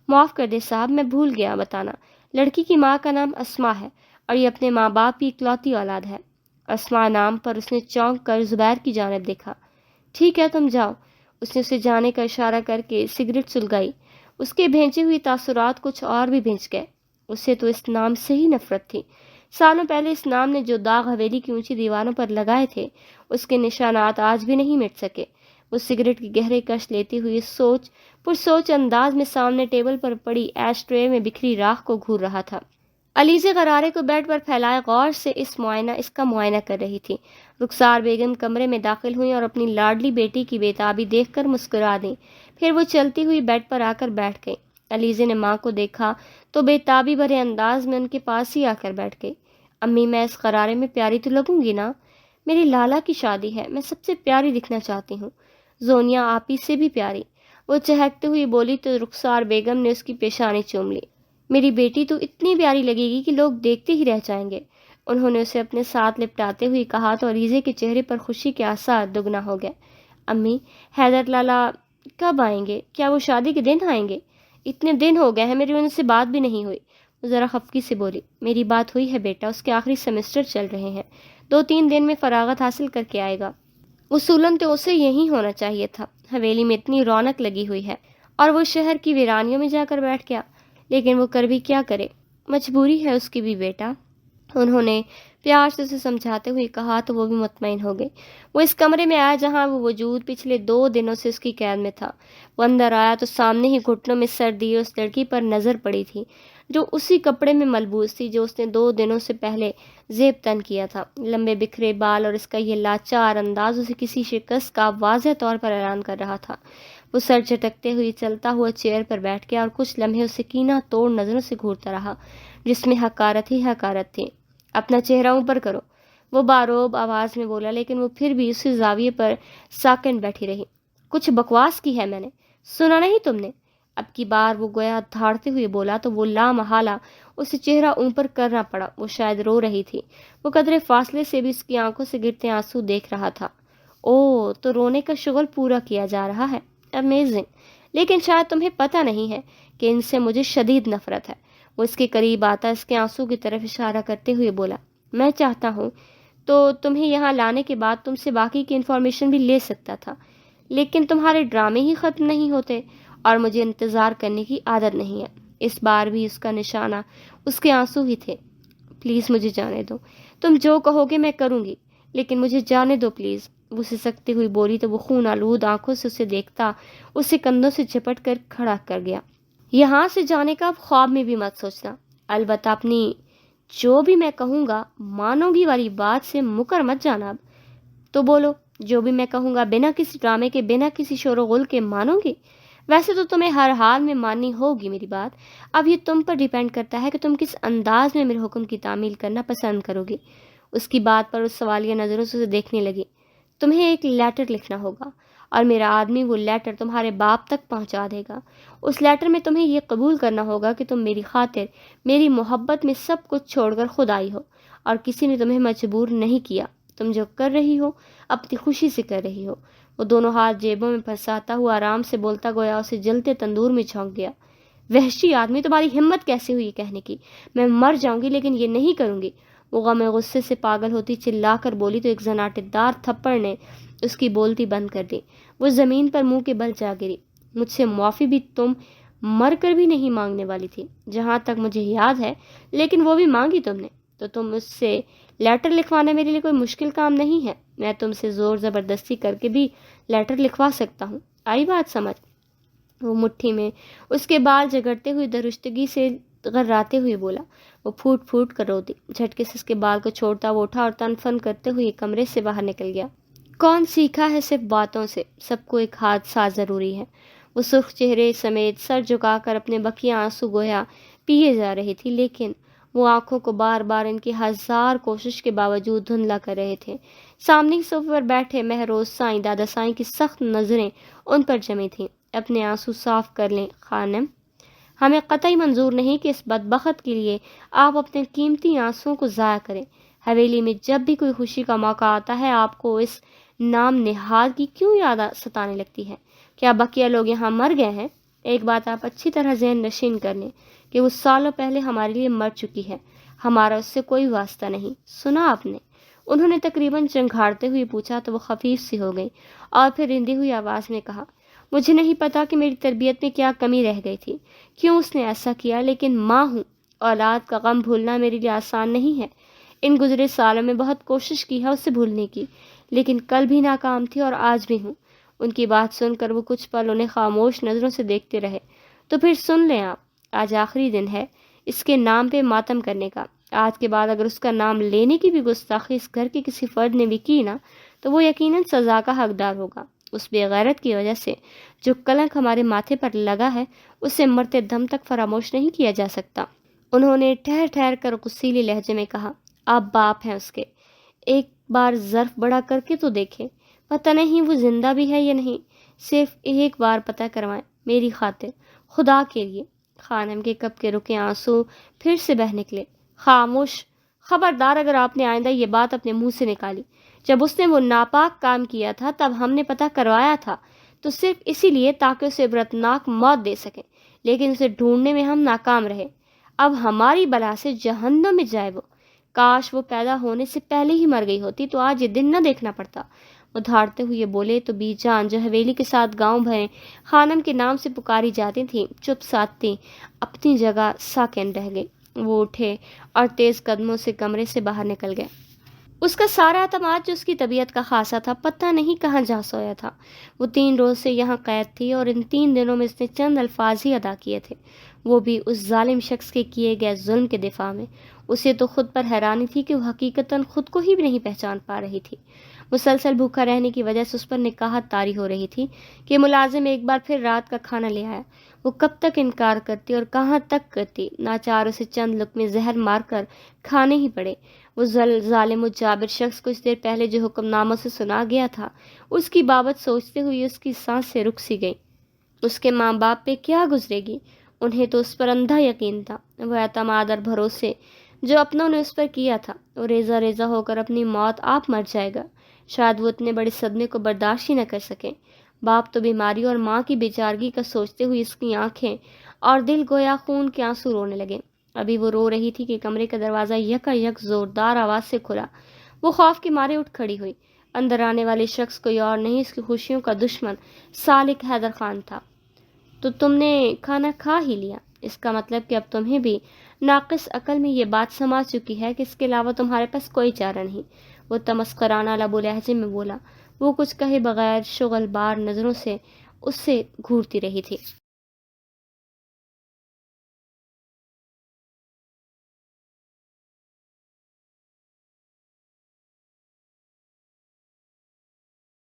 معاف کر دے صاحب، میں بھول گیا بتانا، لڑکی کی ماں کا نام اسما ہے، اور یہ اپنے ماں باپ کی اکلوتی اولاد ہے۔ اسما نام پر اس نے چونک کر زبیر کی جانب دیکھا۔ ٹھیک ہے، تم جاؤ، اس نے اسے جانے کا اشارہ کر کے سگریٹ سلگائی۔ اس کے بھیجے ہوئے تاثرات کچھ اور بھی بھیج گئے۔ اسے تو اس نام سے ہی نفرت تھی۔ سالوں پہلے اس نام نے جو داغ حویلی کی اونچی دیواروں پر لگائے تھے، اس کے نشانات آج بھی نہیں مٹ سکے۔ وہ سگریٹ کی گہرے کش لیتی ہوئی پرسوچ انداز میں سامنے ٹیبل پر پڑی ایش ٹرے میں بکھری راکھ کو گھور رہا تھا۔ علیزے غرارے کو بیڈ پر پھیلائے غور سے اس کا معائنہ کر رہی تھی۔ رخسار بیگم کمرے میں داخل ہوئیں اور اپنی لاڈلی بیٹی کی بےتابی دیکھ کر مسکرا دیں، پھر وہ چلتی ہوئی بیڈ پر آ کر بیٹھ گئی۔ علیزے نے ماں کو دیکھا تو بےتابی بھرے انداز میں ان کے پاس ہی آ کر بیٹھ گئی۔ امی، میں اس غرارے میں پیاری تو لگوں گی نا؟ میری لالا کی شادی ہے، میں سب سے پیاری دکھنا چاہتی ہوں، زونیا آپی سے بھی پیاری۔ وہ چہکتے ہوئی بولی تو رخسار بیگم نے اس کی پیشانی چوم لی۔ میری بیٹی تو اتنی پیاری لگے گی کہ لوگ دیکھتے ہی رہ جائیں گے، انہوں نے اسے اپنے ساتھ لپٹاتے ہوئے کہا تو علیزے کے چہرے پر خوشی کے آثار دگنا ہو گئے۔ امی، حیدر لالا کب آئیں گے؟ کیا وہ شادی کے دن آئیں گے؟ اتنے دن ہو گئے ہیں، میری ان سے بات بھی نہیں ہوئی۔ وہ ذرا خفگی سے بولی، میری بات ہوئی ہے بیٹا، اس کے آخری سیمسٹر چل رہے ہیں، 2-3 دن میں فراغت حاصل کر کے آئے گا۔ اصولاً تو اسے یہی ہونا چاہیے تھا، حویلی میں اتنی رونق لگی ہوئی ہے، اور وہ شہر کی ویرانیوں میں جا کر بیٹھ گیا، لیکن وہ کر بھی کیا کرے، مجبوری ہے اس کی بھی بیٹا، انہوں نے پیار سے اسے سمجھاتے ہوئے کہا تو وہ بھی مطمئن ہو گئی۔ وہ اس کمرے میں آیا جہاں وہ وجود پچھلے 2 دنوں سے اس کی قید میں تھا۔ وہ اندر آیا تو سامنے ہی گھٹنوں میں سر دیے اس لڑکی پر نظر پڑی تھی جو اسی کپڑے میں ملبوس تھی جو اس نے 2 دنوں سے پہلے زیب تن کیا تھا۔ لمبے بکھرے بال اور اس کا یہ لاچار انداز اسے کسی شکست کا واضح طور پر اعلان کر رہا تھا۔ وہ سر جھٹکتے ہوئے چلتا ہوا چیئر پر بیٹھ گیا اور کچھ لمحے اسے کینہ توڑ نظروں سے گھورتا رہا جس میں حقارت ہی حقارت تھی۔ اپنا چہرہ اوپر کرو، وہ باروب آواز میں بولا، لیکن وہ پھر بھی اسی زاویے پر ساکن بیٹھی رہی۔ کچھ بکواس کی ہے میں نے، سنا نہیں تم نے؟ اب کی بار وہ گویا دھاڑتے ہوئے بولا تو وہ لامحالہ اسے چہرہ اوپر کرنا پڑا۔ وہ شاید رو رہی تھی، وہ قدرے فاصلے سے بھی اس کی آنکھوں سے گرتے آنسو دیکھ رہا تھا۔ او، تو رونے کا شغل پورا کیا جا رہا ہے، امیزنگ، لیکن شاید تمہیں پتہ نہیں ہے کہ ان سے مجھے شدید نفرت ہے۔ وہ اس کے قریب آتا اس کے آنسو کی طرف اشارہ کرتے ہوئے بولا، میں چاہتا ہوں تو تمہیں یہاں لانے کے بعد تم سے باقی کی انفارمیشن بھی لے سکتا تھا، لیکن تمہارے ڈرامے ہی ختم نہیں ہوتے اور مجھے انتظار کرنے کی عادت نہیں ہے۔ اس بار بھی اس کا نشانہ اس کے آنسو ہی تھے۔ پلیز مجھے جانے دو، تم جو کہو گے میں کروں گی، لیکن مجھے جانے دو پلیز۔ وہ سسکتے ہوئی بولی تو وہ خون آلود آنکھوں سے اسے دیکھتا اسے کندھوں سے جھپٹ کر کھڑا کر گیا۔ یہاں سے جانے کا اب خواب میں بھی مت سوچنا، البتہ اپنی جو بھی میں کہوں گا مانو گی والی بات سے مکر مت جانا۔ اب تو بولو، جو بھی میں کہوں گا بنا کسی ڈرامے کے، بنا کسی شور و غل کے مانو گی؟ ویسے تو تمہیں ہر حال میں ماننی ہوگی میری بات، اب یہ تم پر ڈیپینڈ کرتا ہے کہ تم کس انداز میں میرے حکم کی تعمیل کرنا پسند کرو گی۔ اس کی بات پر اس سوالیہ نظروں سے اسے دیکھنے لگی۔ تمہیں ایک لیٹر لکھنا ہوگا اور میرا آدمی وہ لیٹر تمہارے باپ تک پہنچا دے گا۔ اس لیٹر میں تمہیں یہ قبول کرنا ہوگا کہ تم میری خاطر، میری محبت میں سب کچھ چھوڑ کر خود آئی ہو اور کسی نے تمہیں مجبور نہیں کیا۔ تم جو کر رہی ہو اپنی خوشی سے کر رہی ہو۔ وہ دونوں ہاتھ جیبوں میں پھنساتا ہوا آرام سے بولتا گویا اسے جلتے تندور میں جھونک گیا۔ وحشی آدمی، تمہاری ہمت کیسے ہوئی کہنے کی میں مر جاؤں گی لیکن یہ نہیں کروں گی؟ وہ غم غصے سے پاگل ہوتی چلا کر بولی تو ایک زناٹے دار تھپڑ نے اس کی بولتی بند کر دی۔ وہ زمین پر منہ کے بل جا گری۔ مجھ سے معافی بھی تم مر کر بھی نہیں مانگنے والی تھی جہاں تک مجھے یاد ہے، لیکن وہ بھی مانگی تم نے، تو تم اس سے لیٹر لکھوانا میرے لیے کوئی مشکل کام نہیں ہے۔ میں تم سے زور زبردستی کر کے بھی لیٹر لکھوا سکتا ہوں، آئی بات سمجھ؟ وہ مٹھی میں اس کے بال جگڑتے ہوئے درشتگی سے غراتے ہوئے بولا۔ وہ پھوٹ پھوٹ کر رو دی۔ جھٹکے سے اس کے بال کو چھوڑتا وہ اٹھا اور تن فن کرتے ہوئے کمرے سے باہر نکل گیا۔ کون سیکھا ہے صرف باتوں سے، سب کو ایک حادثہ ضروری ہے۔ وہ سرخ چہرے سمیت سر جھکا کر اپنے بقیہ آنسو گویا پیے جا رہی تھی، لیکن وہ آنکھوں کو بار بار ان کی ہزار کوشش کے باوجود دھندلا کر رہے تھے۔ سامنے صوفے پر بیٹھے مہروز سائیں دادا سائیں کی سخت نظریں ان پر جمی تھیں۔ اپنے آنسو صاف کر لیں خانم، ہمیں قطعی منظور نہیں کہ اس بدبخت کے لیے آپ اپنے قیمتی آنسوؤں کو ضائع کریں۔ حویلی میں جب بھی کوئی خوشی کا موقع آتا ہے آپ کو اس نام نہاد کی کیوں یاد ستانے لگتی ہے؟ کیا بقیہ لوگ یہاں مر گئے ہیں؟ ایک بات آپ اچھی طرح ذہن نشین کر لیں کہ وہ سالوں پہلے ہمارے لیے مر چکی ہے، ہمارا اس سے کوئی واسطہ نہیں، سنا آپ نے؟ انہوں نے تقریباً چنگھاڑتے ہوئے پوچھا تو وہ خفیف سی ہو گئی اور پھر رندی ہوئی آواز میں کہا، مجھے نہیں پتا کہ میری تربیت میں کیا کمی رہ گئی تھی، کیوں اس نے ایسا کیا، لیکن ماں ہوں، اولاد کا غم بھولنا میرے لیے آسان نہیں ہے۔ ان گزرے سالوں میں بہت کوشش کی ہے اسے بھولنے کی، لیکن کل بھی ناکام تھی اور آج بھی ہوں۔ ان کی بات سن کر وہ کچھ پل انہیں خاموش نظروں سے دیکھتے رہے۔ تو پھر سن لیں آپ، آج آخری دن ہے اس کے نام پہ ماتم کرنے کا۔ آج کے بعد اگر اس کا نام لینے کی بھی گستاخی اس گھر کے کسی فرد نے بھی کی نا تو وہ یقیناً سزا کا حقدار ہوگا۔ اس بے غیرت کی وجہ سے جو کلنک ہمارے ماتھے پر لگا ہے اسے مرتے دم تک فراموش نہیں کیا جا سکتا۔ انہوں نے ٹھہر ٹھہر کر غصیلے لہجے میں کہا، آپ باپ ہیں اس کے، ایک بار ظرف بڑا کر کے تو دیکھیں، پتہ نہیں وہ زندہ بھی ہے یا نہیں، صرف ایک بار پتہ کروائیں میری خاطر، خدا کے لیے۔ خانم کے کپ کے رکے آنسو پھر سے بہہ نکلے۔ خاموش، خبردار اگر آپ نے آئندہ یہ بات اپنے منہ سے نکالی۔ جب اس نے وہ ناپاک کام کیا تھا تب ہم نے پتہ کروایا تھا تو صرف اسی لیے تاکہ اسے عبرتناک موت دے سکیں، لیکن اسے ڈھونڈنے میں ہم ناکام رہے۔ اب ہماری بلا سے جہنم میں جائے وہ۔ کاش وہ پیدا ہونے سے پہلے ہی مر گئی ہوتی تو آج یہ دن نہ دیکھنا پڑتا۔ وہ دھاڑتے ہوئے بولے تو بی جان جو حویلی کے ساتھ گاؤں بھرے خانم کے نام سے پکاری جاتی تھیں چپ سادھتی اپنی جگہ ساکن رہ گئی۔ وہ اٹھے اور تیز قدموں سے کمرے سے باہر نکل گئے۔ اس کا سارا اعتماد جو اس کی طبیعت کا خاصا تھا پتہ نہیں کہاں جا سویا تھا۔ وہ 3 روز سے یہاں قید تھی اور ان 3 دنوں میں اس نے چند الفاظ ہی ادا کیے تھے، وہ بھی اس ظالم شخص کے کیے گئے ظلم کے دفاع میں۔ اسے تو خود پر حیرانی تھی کہ وہ حقیقتاً خود کو ہی بھی نہیں پہچان پا رہی تھی۔ مسلسل بھوکا رہنے کی وجہ سے اس پر نکاہت طاری ہو رہی تھی کہ ملازم ایک بار پھر رات کا کھانا لے آیا۔ وہ کب تک انکار کرتی اور کہاں تک کرتی، ناچار اسے چند لقمے زہر مار کر کھانے ہی پڑے۔ وہ ظالم و جابر شخص کچھ دیر پہلے جو حکم ناموں سے سنا گیا تھا اس کی بابت سوچتے ہوئے اس کی سانس سے رک سی گئی۔ اس کے ماں باپ پہ کیا گزرے گی؟ انہیں تو اس پر اندھا یقین تھا۔ وہ اعتماد اور بھروسے جو اپنوں نے اس پر کیا تھا، وہ ریزہ ریزہ ہو کر اپنی موت آپ مر جائے گا۔ شاید وہ اتنے بڑے صدمے کو برداشت ہی نہ کر سکیں۔ باپ تو بیماری اور ماں کی بیچارگی کا سوچتے ہوئے اس کی آنکھیں اور دل گویا خون کے آنسو رونے لگے۔ ابھی وہ رو رہی تھی کہ کمرے کا دروازہ یکا یک زوردار آواز سے کھلا۔ وہ خوف کے مارے اٹھ کھڑی ہوئی۔ اندر آنے والے شخص کوئی اور نہیں، اس کی خوشیوں کا دشمن سالک حیدر خان تھا۔ تو تم نے کھانا کھا ہی لیا، اس کا مطلب کہ اب تمہیں بھی ناقص عقل میں یہ بات سما چکی ہے کہ اس کے علاوہ تمہارے پاس کوئی چارہ نہیں، وہ تمسخرانہ لب و لہجے میں بولا۔ وہ کچھ کہے بغیر شغل بار نظروں سے اس سے گھورتی رہی تھی۔